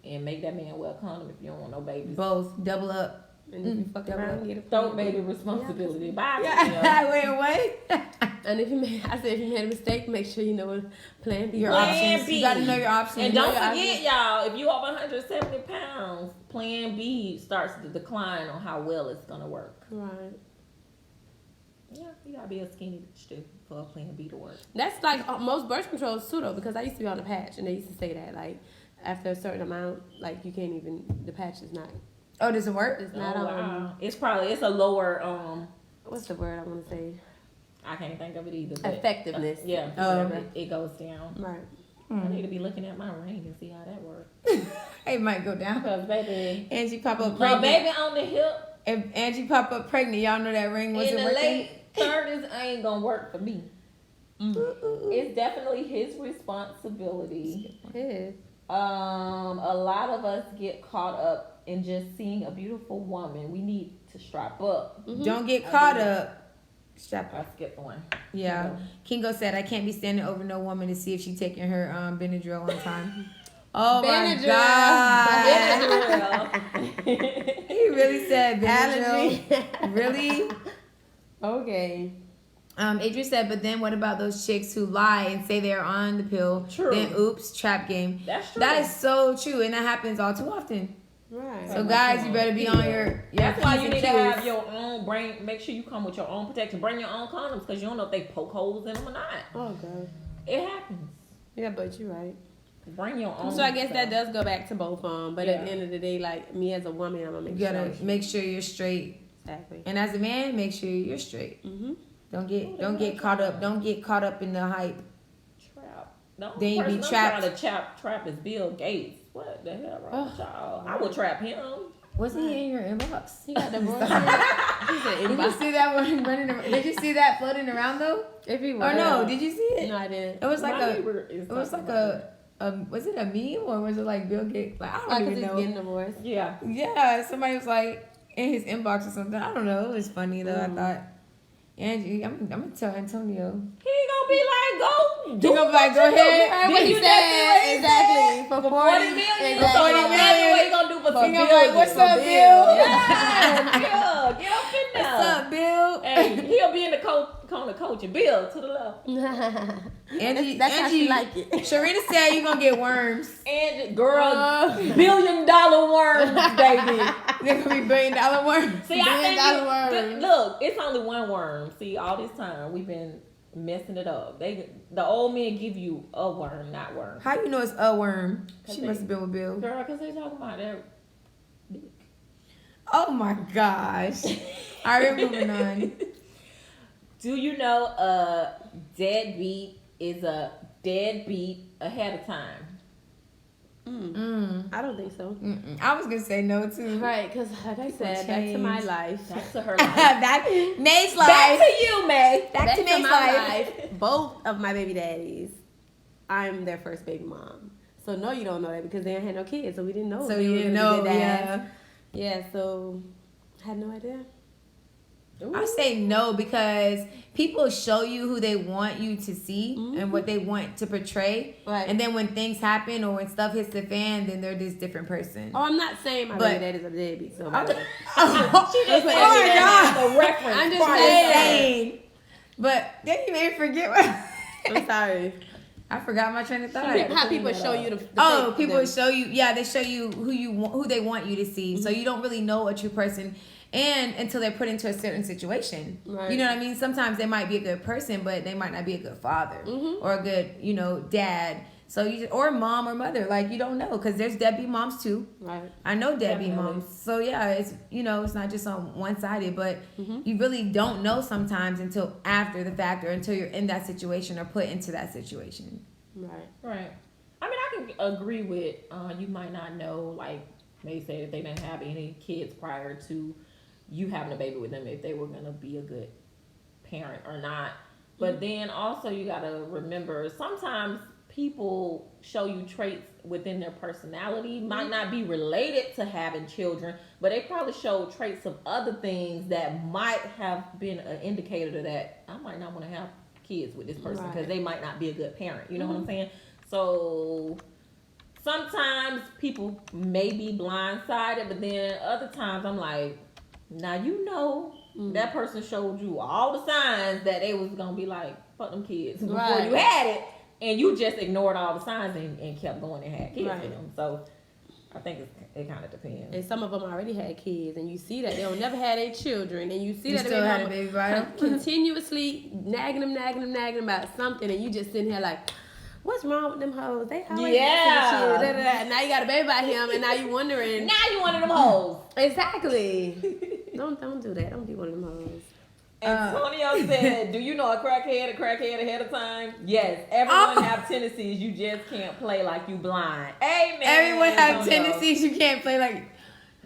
and make that man wear a condom if you don't want no babies. Both double up. And if you fuck around, get a Throat baby responsibility. Bye. Yeah, wait, what? And if you made a mistake, make sure you know what plan B. Your Plan options. B. You gotta know your options. And Know don't your forget, options. y'all, if you over 170 pounds, Plan B starts to decline on how well it's gonna work. Right. Yeah, you gotta be a skinny bitch too for a Plan B to work. That's like most birth controls too, though, because I used to be on a patch, and they used to say that like after a certain amount, like you can't even the patch is not. Oh, does it work? It's not It's a lower what's the word I want to say? I can't think of it either. But, Effectiveness. Yeah. Okay. It goes down. Right. I need to be looking at my ring and see how that works. It might go down. Because baby, Angie pop up my pregnant. baby on the hip If Angie pop up pregnant, y'all know that ring in wasn't the working. late 30s ain't gonna work for me. Ooh. It's definitely his responsibility. It A lot of us get caught up in just seeing a beautiful woman. We need to strap up. Don't get caught up. Strap I up. skipped one. Yeah. Kingo said, I can't be standing over no woman to see if she's taking her Benadryl on time. Oh my God. Benadryl. He really said Benadryl. Really? Okay. Adrian said, but then what about those chicks who lie and say they're on the pill? True. Then oops, trap game. That's true. That is so true, and that happens all too often. Right. So guys, you better be on your That's why P's you and need to Q's. have your own brain. Make sure you come with your own protection. Bring your own condoms because you don't know if they poke holes in them or not. Oh God. It happens. Yeah, but you're right. Bring your own. So I guess stuff. that does go back to both but Yeah. at the end of the day, like me as a woman, I'm gonna You make gotta sure. make sure you're straight, Exactly. and as a man, make sure you're straight. Mhm. Don't get caught up. Don't get caught up in the hype. Trap. The only Then you be person I'm trapped. trying to trap is Bill Gates. What the hell wrong with y'all? I would trap him. Was he in your inbox? He got divorced. He said Did you inbox. see that one running? Did you see that floating around though? If he Or was. no? Did you see it? No, I didn't. It was like My a. neighbor is It was talking like about was it a meme or was it like Bill Gates? Like I don't Like, even cause he's know. getting divorced. that. Yeah. Yeah, somebody was like in his inbox or something. I don't know. It was funny though. I thought, Angie, I'm gonna tell Antonio. He gonna be like, go. He gonna be like, go ahead. What Did he you said exactly For 40 million. Exactly. So 40 imagine million. what he gonna do for He some gonna be like, what's up, Bill? Yeah, Bill, get up in there. What's up, Bill? Hey, he'll be in the corner coaching. Bill, to the left. Angie, That's how she like it. Sharita said you gonna get worms. And girl, $1 billion worms, baby. They're gonna be $1 billion worms. See, I think $1 billion worms. look, it's only one worm. See, all this time we've been messing it up. The old men give you a worm, not worm. How you know it's a worm? She they- must have been with Bill. Girl, because they talking about that. Oh my gosh. All right, we're moving on. Do you know a deadbeat is a deadbeat ahead of time? I don't think so. Mm-mm. I was gonna say no too. Right, because like I said, back to my change. life. Back to her life. Back May's life. Back to you, May. Back to my May's life. Both of my baby daddies, I'm their first baby mom. So no, you don't know that because they ain't had no kids, so we didn't know. So if they you were didn't gonna know, be dads. yeah. Yeah, so I had no idea. I say no because people show you who they want you to see and what they want to portray. Right. And then when things happen or when stuff hits the fan, then they're this different person. Oh, I'm not saying my But- baby daddy's a deadbeat. So I'm, She just oh said my she didn't God. have the reference. I'm just prior saying. to that. saying. But then you made me forget what I'm sorry. I forgot my train of thought. How people show you the Oh, fake people them. show you. Yeah, they show you who they want you to see. So you don't really know a true person, and until they're put into a certain situation. Right. You know what I mean? Sometimes they might be a good person, but they might not be a good father or a good dad. So or mom or mother. Like you don't know because there's deadbeat moms too. Right. I know deadbeat Definitely. moms. So yeah, it's it's not just on one sided, but you really don't know sometimes until after the fact or until you're in that situation or put into that situation. Right. Right. I mean, I can agree with you might not know, like they said, if they didn't have any kids prior to you having a baby with them, if they were going to be a good parent or not. But then also you got to remember, sometimes people show you traits within their personality, might not be related to having children, but they probably show traits of other things that might have been an indicator that I might not want to have kids with this person because Right. they might not be a good parent. You know what I'm saying? So sometimes people may be blindsided, but then other times I'm like, Now you know that person showed you all the signs that they was gonna be like, fuck them kids before you had it, and you just ignored all the signs and kept going and had kids with them. So I think it kind of depends. And some of them already had kids, and you see that they'll never have their children, and you see You that still had a baby brother continuously nagging them about something, and you just sitting here like, what's wrong with them hoes? They always shit. Now you got a baby by him, and now you wondering. Now you one of them hoes. Exactly. Don't do that. Don't be one of them hoes. Antonio said, do you know a crackhead ahead of time? Yes. Everyone have tendencies. You just can't play like you blind. Amen. Everyone have tendencies. You can't play like.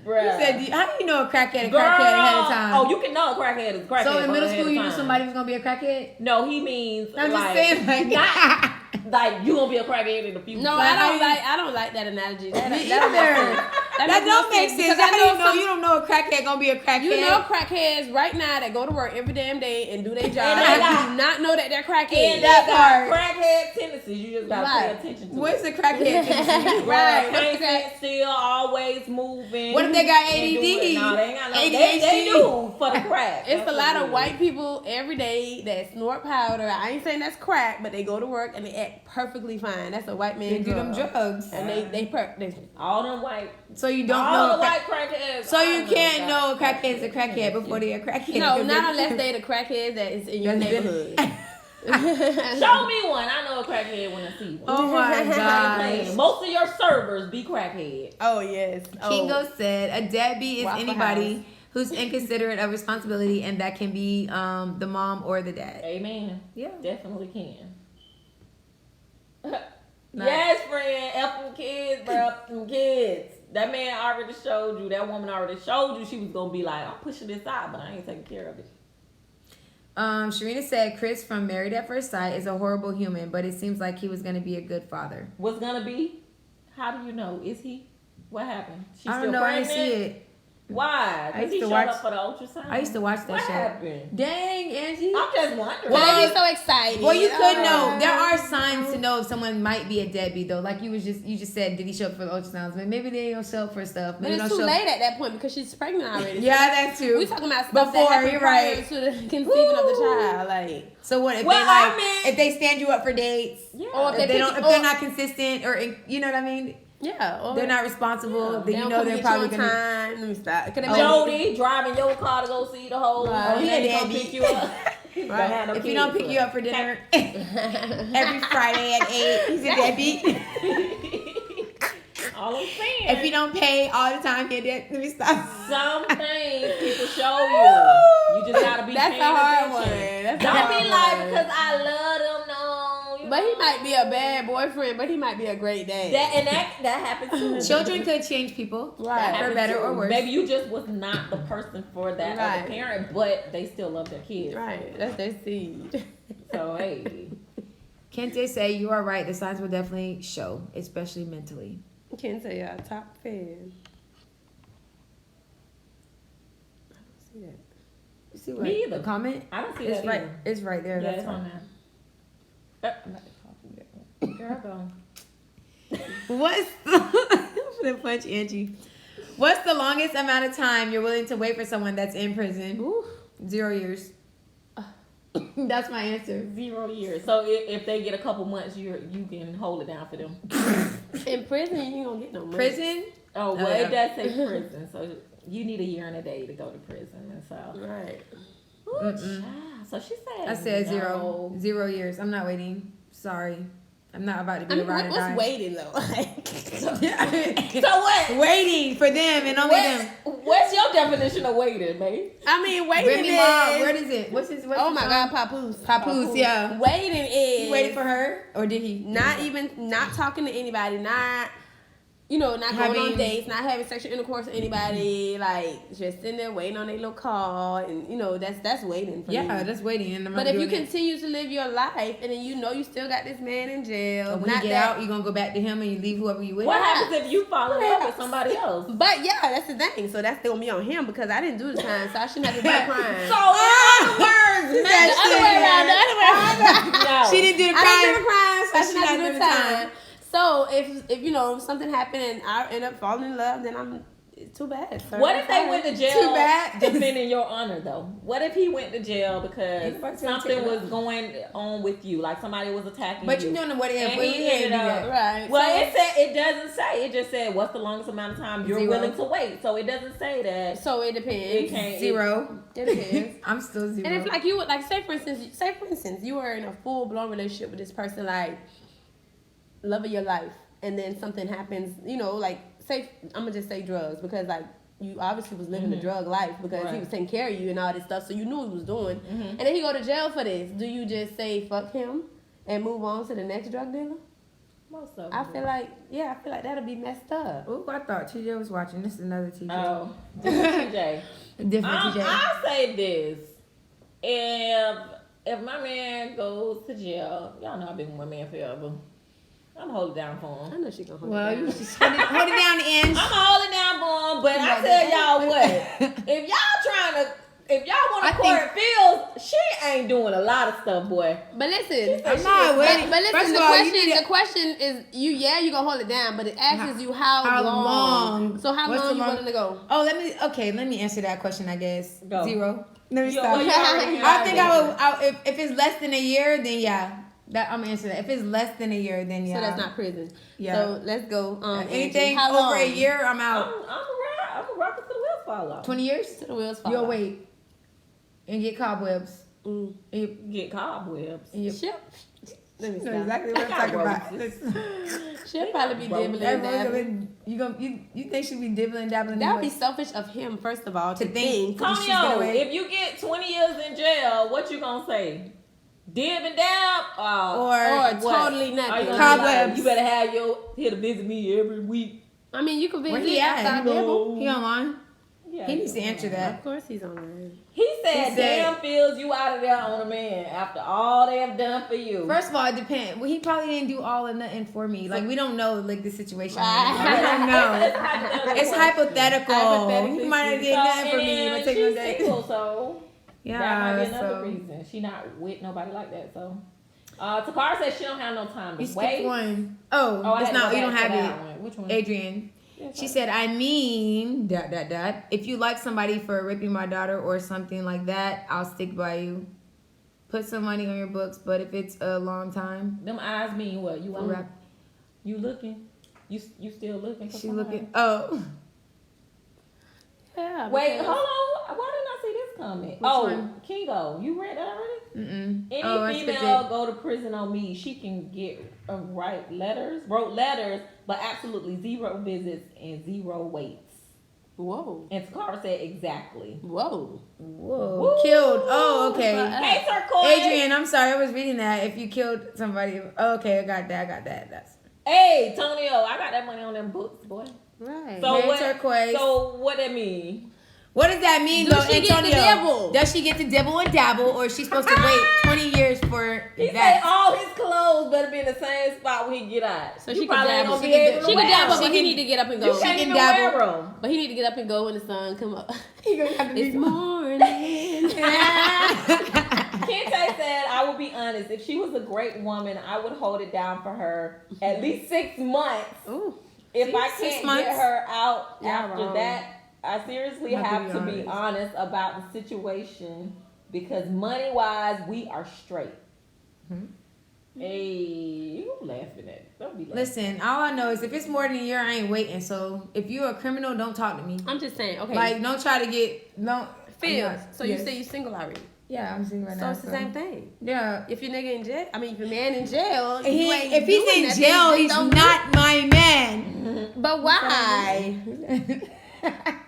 Bruh. You said, how do you know a crackhead ahead of time? Oh, you can know a crackhead is a crackhead. So in middle school, you knew somebody was gonna be a crackhead? No, he means I'm just saying, like, not like you gonna be a crackhead in the future. No, I don't like that analogy. That don't make sense. You don't know a crackhead gonna be a crackhead. You know crackheads right now that go to work every damn day and do their job. And you do not know that they're crackheads. And that part. Crackhead tendencies. You just gotta pay attention to. What's the crackhead tendency? Right. Can't sit still, always moving. What if they got ADD? No, they ain't got no. ADHD. They do for the crack. It's a lot of white people every day that snort powder. I ain't saying that's crack, but they go to work and they act perfectly fine. That's a white man. They do them drugs. And they all them white. So you don't all know the white crackheads. So you can't know a crackhead's a crackhead before they're a crackhead. No, not unless they the crackhead that is in your neighborhood. Show me one. I know a crackhead when I see one. Oh my god. Most of your servers be crackhead. Oh yes. Kingo said a deadbeat is Waffle anybody House. who's inconsiderate of responsibility, and that can be the mom or the dad. Amen. Yeah. Definitely can. Yes, friend. F them kids, bro. F them kids. That man already showed you. That woman already showed you she was gonna be like, I'm pushing this out, but I ain't taking care of it. Sharina said Chris from Married at First Sight is a horrible human, but it seems like he was going to be a good father. Was gonna be? How do you know? Is he? What happened? She's I don't know. pregnant? I didn't see it. Why? Because he showed up for the ultrasound. I used to watch that what shit. Happened? Dang, Angie. I'm just wondering. Well, they be so excited. Well, you could know. There are signs to know if someone might be a deadbeat, though. Like you just said, did he show up for the ultrasounds? But maybe they don't show up for stuff. Maybe but it's too late at that point because she's pregnant already. Yeah, that's true. We talking about stuff before, that happened you're prior right. to the conceiving of the child. Like, so what if if they stand you up for dates? Yeah. Or if they're not consistent, or you know what I mean? Yeah, they're not responsible. Yeah. Then you know they're probably gonna. Time. Let me stop. Jody driving your car to go see the whole. Right. He ain't gonna pick you up. Right. If he don't pick you up for dinner every Friday at 8, he's a deadbeat. All I'm saying. If you don't pay all the time, let me stop. Some things people show you. You just gotta be. That's paying a hard attention. one. Don't be like because I love them. No. But he might be a bad boyfriend, but he might be a great dad. That happens too. Children could change people, right? For better or worse. Maybe you just was not the person for that other parent, but they still love their kids. Right, that's their seed. So hey, Kente say you are right. The signs will definitely show, especially mentally. Kente, a top fan. I don't see that. You see what? Me either. The comment? I don't see it's that right. either. It's right there. Yeah, That's it's right. on there. I'm about to call girl, go. What's I'm gonna punch Angie. What's the longest amount of time you're willing to wait for someone that's in prison? Ooh. 0 years. That's my answer. 0 years. So if they get a couple months, you can hold it down for them. In prison, you ain't gonna get no money. Prison? Oh well, it does say prison, so you need a year and a day to go to prison, and so Right. Ooh, child. So she said. I said no. 0 years. I'm not waiting. Sorry. I'm not about to be a ride or die. What's waiting though? So what? Waiting for them and only them. What's your definition of waiting, babe? I mean, waiting Remy is. Ma, where is it? What's Oh my song? God, Papoose. Papoose, yeah. Waiting is. He waited for her, or did he? Not talking to anybody, not going on dates, not having sexual intercourse with anybody, like just sitting there waiting on their little call, and that's waiting for you. Yeah, that's waiting. And but if you continue to live your life, and then you still got this man in jail, when you get out, you gonna go back to him and you leave whoever you with. What happens if you fall in love with somebody else? But yeah, that's the thing. So that's gonna be on him because I didn't do the time, so I shouldn't have to do the crime. So in other words, the other way around. No. She didn't do the crime. I didn't do the crime, so I she shouldn't have to do the time. So if something happened and I end up falling in love, then It's too bad. Sir. What if they went to jail Too bad. defending your honor, though? What if he went to jail because Anybody something tell was going on with you, like somebody was attacking But you? you don't know what it is. And Well, he you ended can't do up- that. Right. Well, So- it said it doesn't say. It just said what's the longest amount of time you're 0. willing to wait. So it doesn't say that. So it It depends. can't 0. It depends. I'm still 0. And if like you would like say for instance you were in a full blown relationship with this person, like love of your life, and then something happens, you know, like say I'm gonna just say drugs because like you obviously was living the drug life because he Right. was taking care of you and all this stuff, so you knew what he was doing, and then he go to jail for this. Do you just say fuck him and move on to the next drug dealer? Most of I them. feel like that'll be messed up. Ooh, I thought TJ was watching. This is another TJ. Oh, TJ. Different TJ. I'll say this: if my man goes to jail, y'all know I've been with my man forever. I'm hold it down for him. I know she gonna hold Well, it you down. just hold it down, Ange. I'm holding down for him, but I tell y'all what: if y'all want I to court Fields, she ain't doing a lot of stuff, boy. But listen, I'm not waiting. But listen, First the of all, you question, need to- the question is you gonna hold it down, but it asks you how long. long? So how What's long the you long- willing to go? Oh, let me answer that question. I guess Go. 0. Let me Yo, stop. well, you already I think I answered. would. If it's less than a year, then yeah. That I'm gonna answer that. If it's less than a year, then yeah. So that's not prison. Yeah. So let's go. Anything Angie, how over long? a year, I'm I'm out. a rocker to the wheels fall off. 20 years, To the wheels fall you'll off. wait and get cobwebs. Mm. And you, Get cobwebs. and you, She'll, let me you know stop. exactly what I'm talking about. Roses. She'll probably be Bro, dibbling. Everyone's dabbling. gonna you think she'd be dibbling dabbling? That would be anyway? selfish of him, first of all, to To think. think. She's get Tonyo, away. if you get 20 years in jail, what you gonna say? Dib and dab? or Or what? totally Are you nothing. gonna Cobwebs. be like, you better have your here to visit me every week. I mean, you could where visit he at? outside Dibble. He online? Yeah, He needs to answer that. Of course he's online. He said, He said- damn Fields, you out of there on a man after all they have done for you. First of all, it depends. Well, he probably didn't do all or nothing for me. Like we don't know like the situation. Right. We don't know. It's hypothetical. Hypothetically He might have did nothing for me, but take no she's day. single, so Yeah, that might be another so reason. She not with nobody like that, so. Takara said she don't have no time to you wait. skipped one. Oh, I it's had to not. go You don't back to have that it. one. Which one? Adrian. Yeah, She sorry. said, I mean, ... If you like somebody for ripping my daughter or something like that, I'll stick by you. Put some money on your books, but if it's a long time, Them eyes mean what? You want? rap. You looking? You still looking? For She somebody? looking. Oh, Yeah. Wait, because- hold on. Why didn't I see this comment? one? Kingo, you read that already? Any I skipped female it. go to prison on me, she can get wrote letters, but absolutely 0 visits and 0 waits. Whoa. And Takara said exactly. Whoa. Whoa, Woo. killed. Oh, okay. Hey, Turquoise. Adrian, I'm sorry, I was reading that. If you killed somebody, okay, I got that. That's Hey, Tonio, I got that money on them books, boy. Right. So Hey, what? Turquoise. So what that mean? What does that mean, Do though, she get to Antonio? dabble? Does she get to dibble and dabble, or is she supposed to wait 20 years for He said that? all his clothes better be in the same spot when he get out. So You she can probably ain't dabble. gonna She be can able to she can wear dabble, them. but he need to get up and You go. can't can even dabble. wear them. But he need to get up and go when the sun come up. He gonna have to It's be morning. Kente said, I will be honest. If she was a great woman, I would hold it down for her at least 6 months. Ooh. If I 6 can't months? get her out Yeah, after wrong. that, I seriously Have to have be to be honest about the situation because money wise, we are straight. Hey, you laughing at? Don't be laughing. Listen, all I know is if it's more than a year, I ain't waiting. So if you're a criminal, don't talk to me. I'm just saying, okay. Like, don't try to get no. Fields. So Yes. you say you single already. Yeah, I'm single right So now. it's the same thing. Yeah. If your nigga in jail, I mean, if your man in jail, He, you ain't if he's doing in nothing, jail, then he's don't do not my man. it. But why?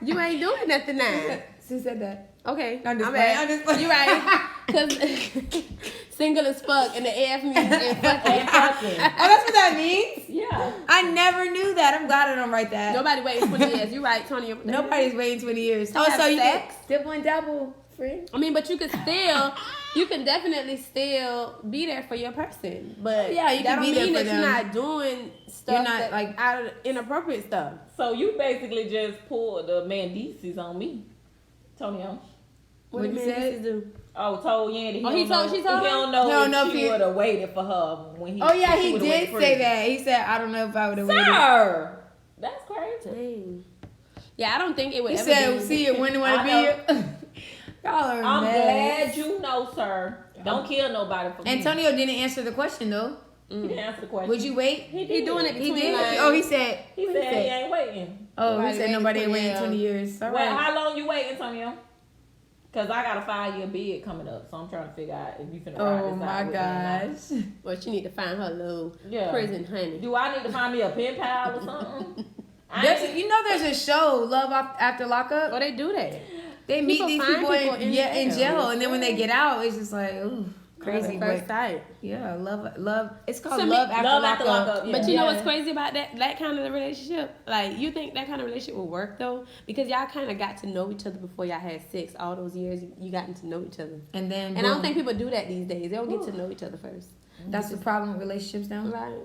You ain't doing nothing now. Who said that? Okay, I'm just I'm playing, at. I'm just playing. You right? Because single as fuck and the AF means and And fucking. fucking. Oh, that's what that means? Yeah. I never knew that. I'm glad I don't write that. Nobody waiting 20 years. You right, Tony. Nobody's waiting 20 years. To Oh, have so you sex? can dibble and dabble, friend? I mean, but you can still, you can definitely still be there for your person. But Yeah, you that can don't be there mean for that you're them. not doing stuff You're not, that, like- out of inappropriate stuff. So you basically just pulled the Mendices on me, Tonio. What What'd do you you say? do? Oh, told Yandy. Oh, he told- she told He her? don't know He don't if know if she he- would have waited for her when he. Oh, yeah, if she he would've did went to say prison. that. He said, I don't know if I would have waited. Sir, that's crazy. Dang. Yeah, I don't think it would He ever said, be. see it when you want to be here. Y'all are I'm mess. glad you know, sir. Don't kill nobody for me. Antonio didn't answer the question, though. He didn't answer the question. Would you wait? He doing it He between did? lines. Oh, he said. He said he ain't waiting. Oh, he Nobody said waiting nobody 20 waiting years. 20 years. All Well, right. how long you waiting, Antonio? Because I got a 5-year bid coming up, so I'm trying to figure out if you finna ride Oh this my out with me or not. gosh. Well, she need to find her little Yeah. prison honey. Do I need to find me a pen pal or something? There's a show, Love After Lockup. Oh, they do that. They meet People these find people people in in jail, jail. and then when they get out, it's just like, ooh, crazy. At first But sight. yeah, love. It's called To me, Love After Love Lockup. After Lockup, yeah. But you Yeah. know what's crazy about that kind of relationship? Like, you think that kind of relationship will work, though? Because y'all kind of got to know each other before y'all had sex. All those years, you gotten to know each other. And then, And I don't think people do that these days. They don't get to know each other first. that's the problem with relationships now. Right.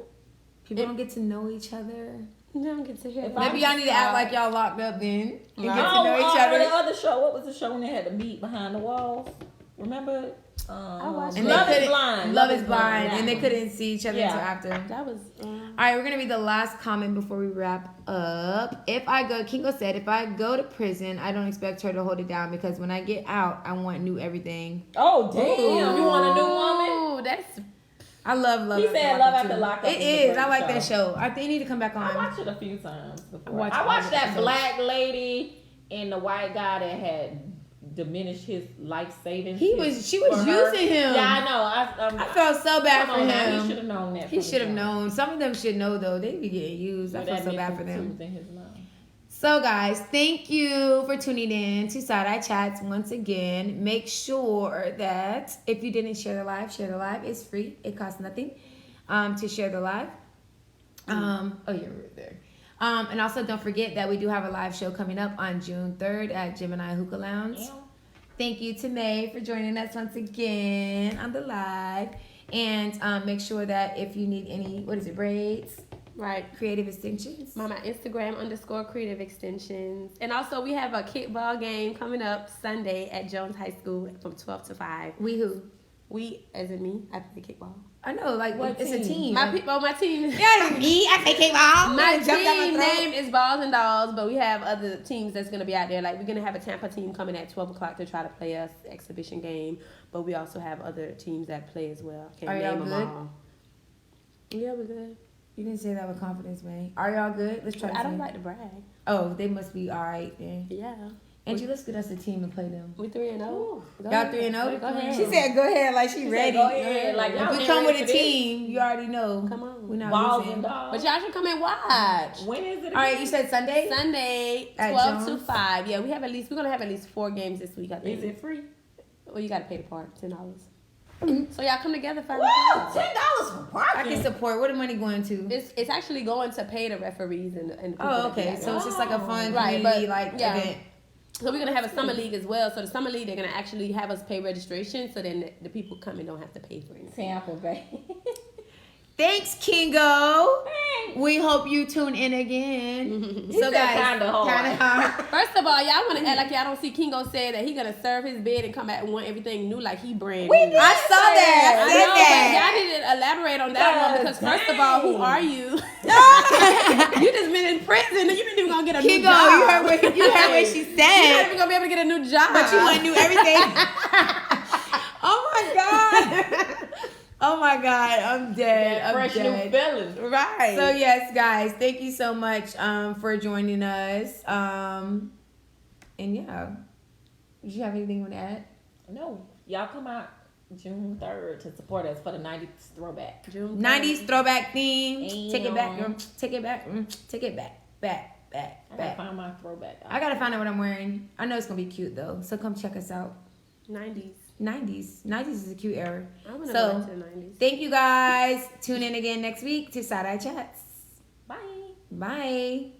People don't get to know each other. They don't get to hear If about Maybe y'all need to act like y'all locked up then and get to Oh, know each the other. other show. What was the show when they had to meet behind the walls? Remember? I watched And it. Love they is couldn't- Blind. Love is blind, and they Yeah. couldn't see each other Yeah. until after. That was... All right, we're gonna read the last comment before we wrap up. Kingo said, if I go to prison, I don't expect her to hold it down because when I get out, I want new everything. Oh, damn. You want a new woman? Oh, that's... I love He said Love After too. Lockup It is a is. I great like that show. show. I think they need to come back I on. watched it a few times before. watched I all watched the that episodes. black lady and the white guy that had diminished his life savings. She was using him. Yeah, I know. I felt so bad for Come on now, he him. should have known that. He should have known. Some of them should know though. They be getting used. I feel so bad for them. So guys, thank you for tuning in to Side Eye Chats once again. Make sure that if you didn't share the live, share the live. It's free. It costs nothing to share the live. Oh, you're right there. And also don't forget that we do have a live show coming up on June 3rd at Gemini Hookah Lounge. Yeah. Thank you to May for joining us once again on the live. And make sure that if you need any, braids, Right. creative extensions. My Instagram _creative extensions. And also we have a kickball game coming up Sunday at Jones High School from 12 to 5. We who? We, as in me, I play kickball. I know, like What it's a team? team. My team. Yeah, me. I play kickball. My Jumped out my team throat. name is Balls and Dolls, but we have other teams that's going to be out there. Like, we're going to have a Tampa team coming at 12 o'clock to try to play us exhibition game. But we also have other teams that play as well. I can't Are y'all name them good? all. Yeah, we're good. You didn't say that with confidence, man. Are y'all good? Let's try to I don't say. like to brag. Oh, they must be all right then. Yeah. Angie, let's get us a team and play them. We 3-0. Go Y'all ahead. 3-0? Go ahead. She said, "Go ahead," like she ready. Go ahead. Like, If y'all we ain't come ready with a for this. team, you already know. Come on. We're not Balls losing. and dogs. But y'all should come and watch. When is it? All right, you said Sunday. Sunday, At 12 to Jones? 5. Yeah, we're going to have at least 4 games this week, I think. Is it free? Well, you got to pay the part, $10. So y'all come together, find Woo! out. $10 for I parking. can support. Where the money going to? It's actually going to pay the referees and the people Oh, that okay. do So that. it's just like a fun Right, community but, yeah. event. So we're gonna have a summer league as well. So the summer league, they're gonna actually have us pay registration, so then the people coming don't have to pay for anything. Tampa Bay. Thanks, Kingo. Thanks. We hope you tune in again. He So said guys, kinda hard. First of all, y'all want to act like y'all don't see Kingo say that he gonna serve his bed and come back and want everything new, like he brand We new. did. I saw that. I I said know, that. but y'all need to elaborate on that one because first of all, who are you? You just been in prison and you ain't even gonna get a new Kingo, job. you heard what she You're not said. even gonna be able to get a new job. But you want to do everything. Oh my god. Oh my god. I'm dead. I'm Fresh dead. new feeling. right. So yes, guys, thank you so much for joining us. And yeah. Did you have anything you want to add? No, y'all come out June 3rd to support us for the 90s throwback. June 90s throwback theme. Take it back. Damn. Take it back. Take it back. Back. I gotta find my throwback. I gotta find out what I'm wearing. I know it's gonna be cute though, so come check us out. 90s. 90s is a cute era. I want to So, go back to the 90s. Thank you guys. Tune in again next week to Side Eye Chats. Bye. Bye.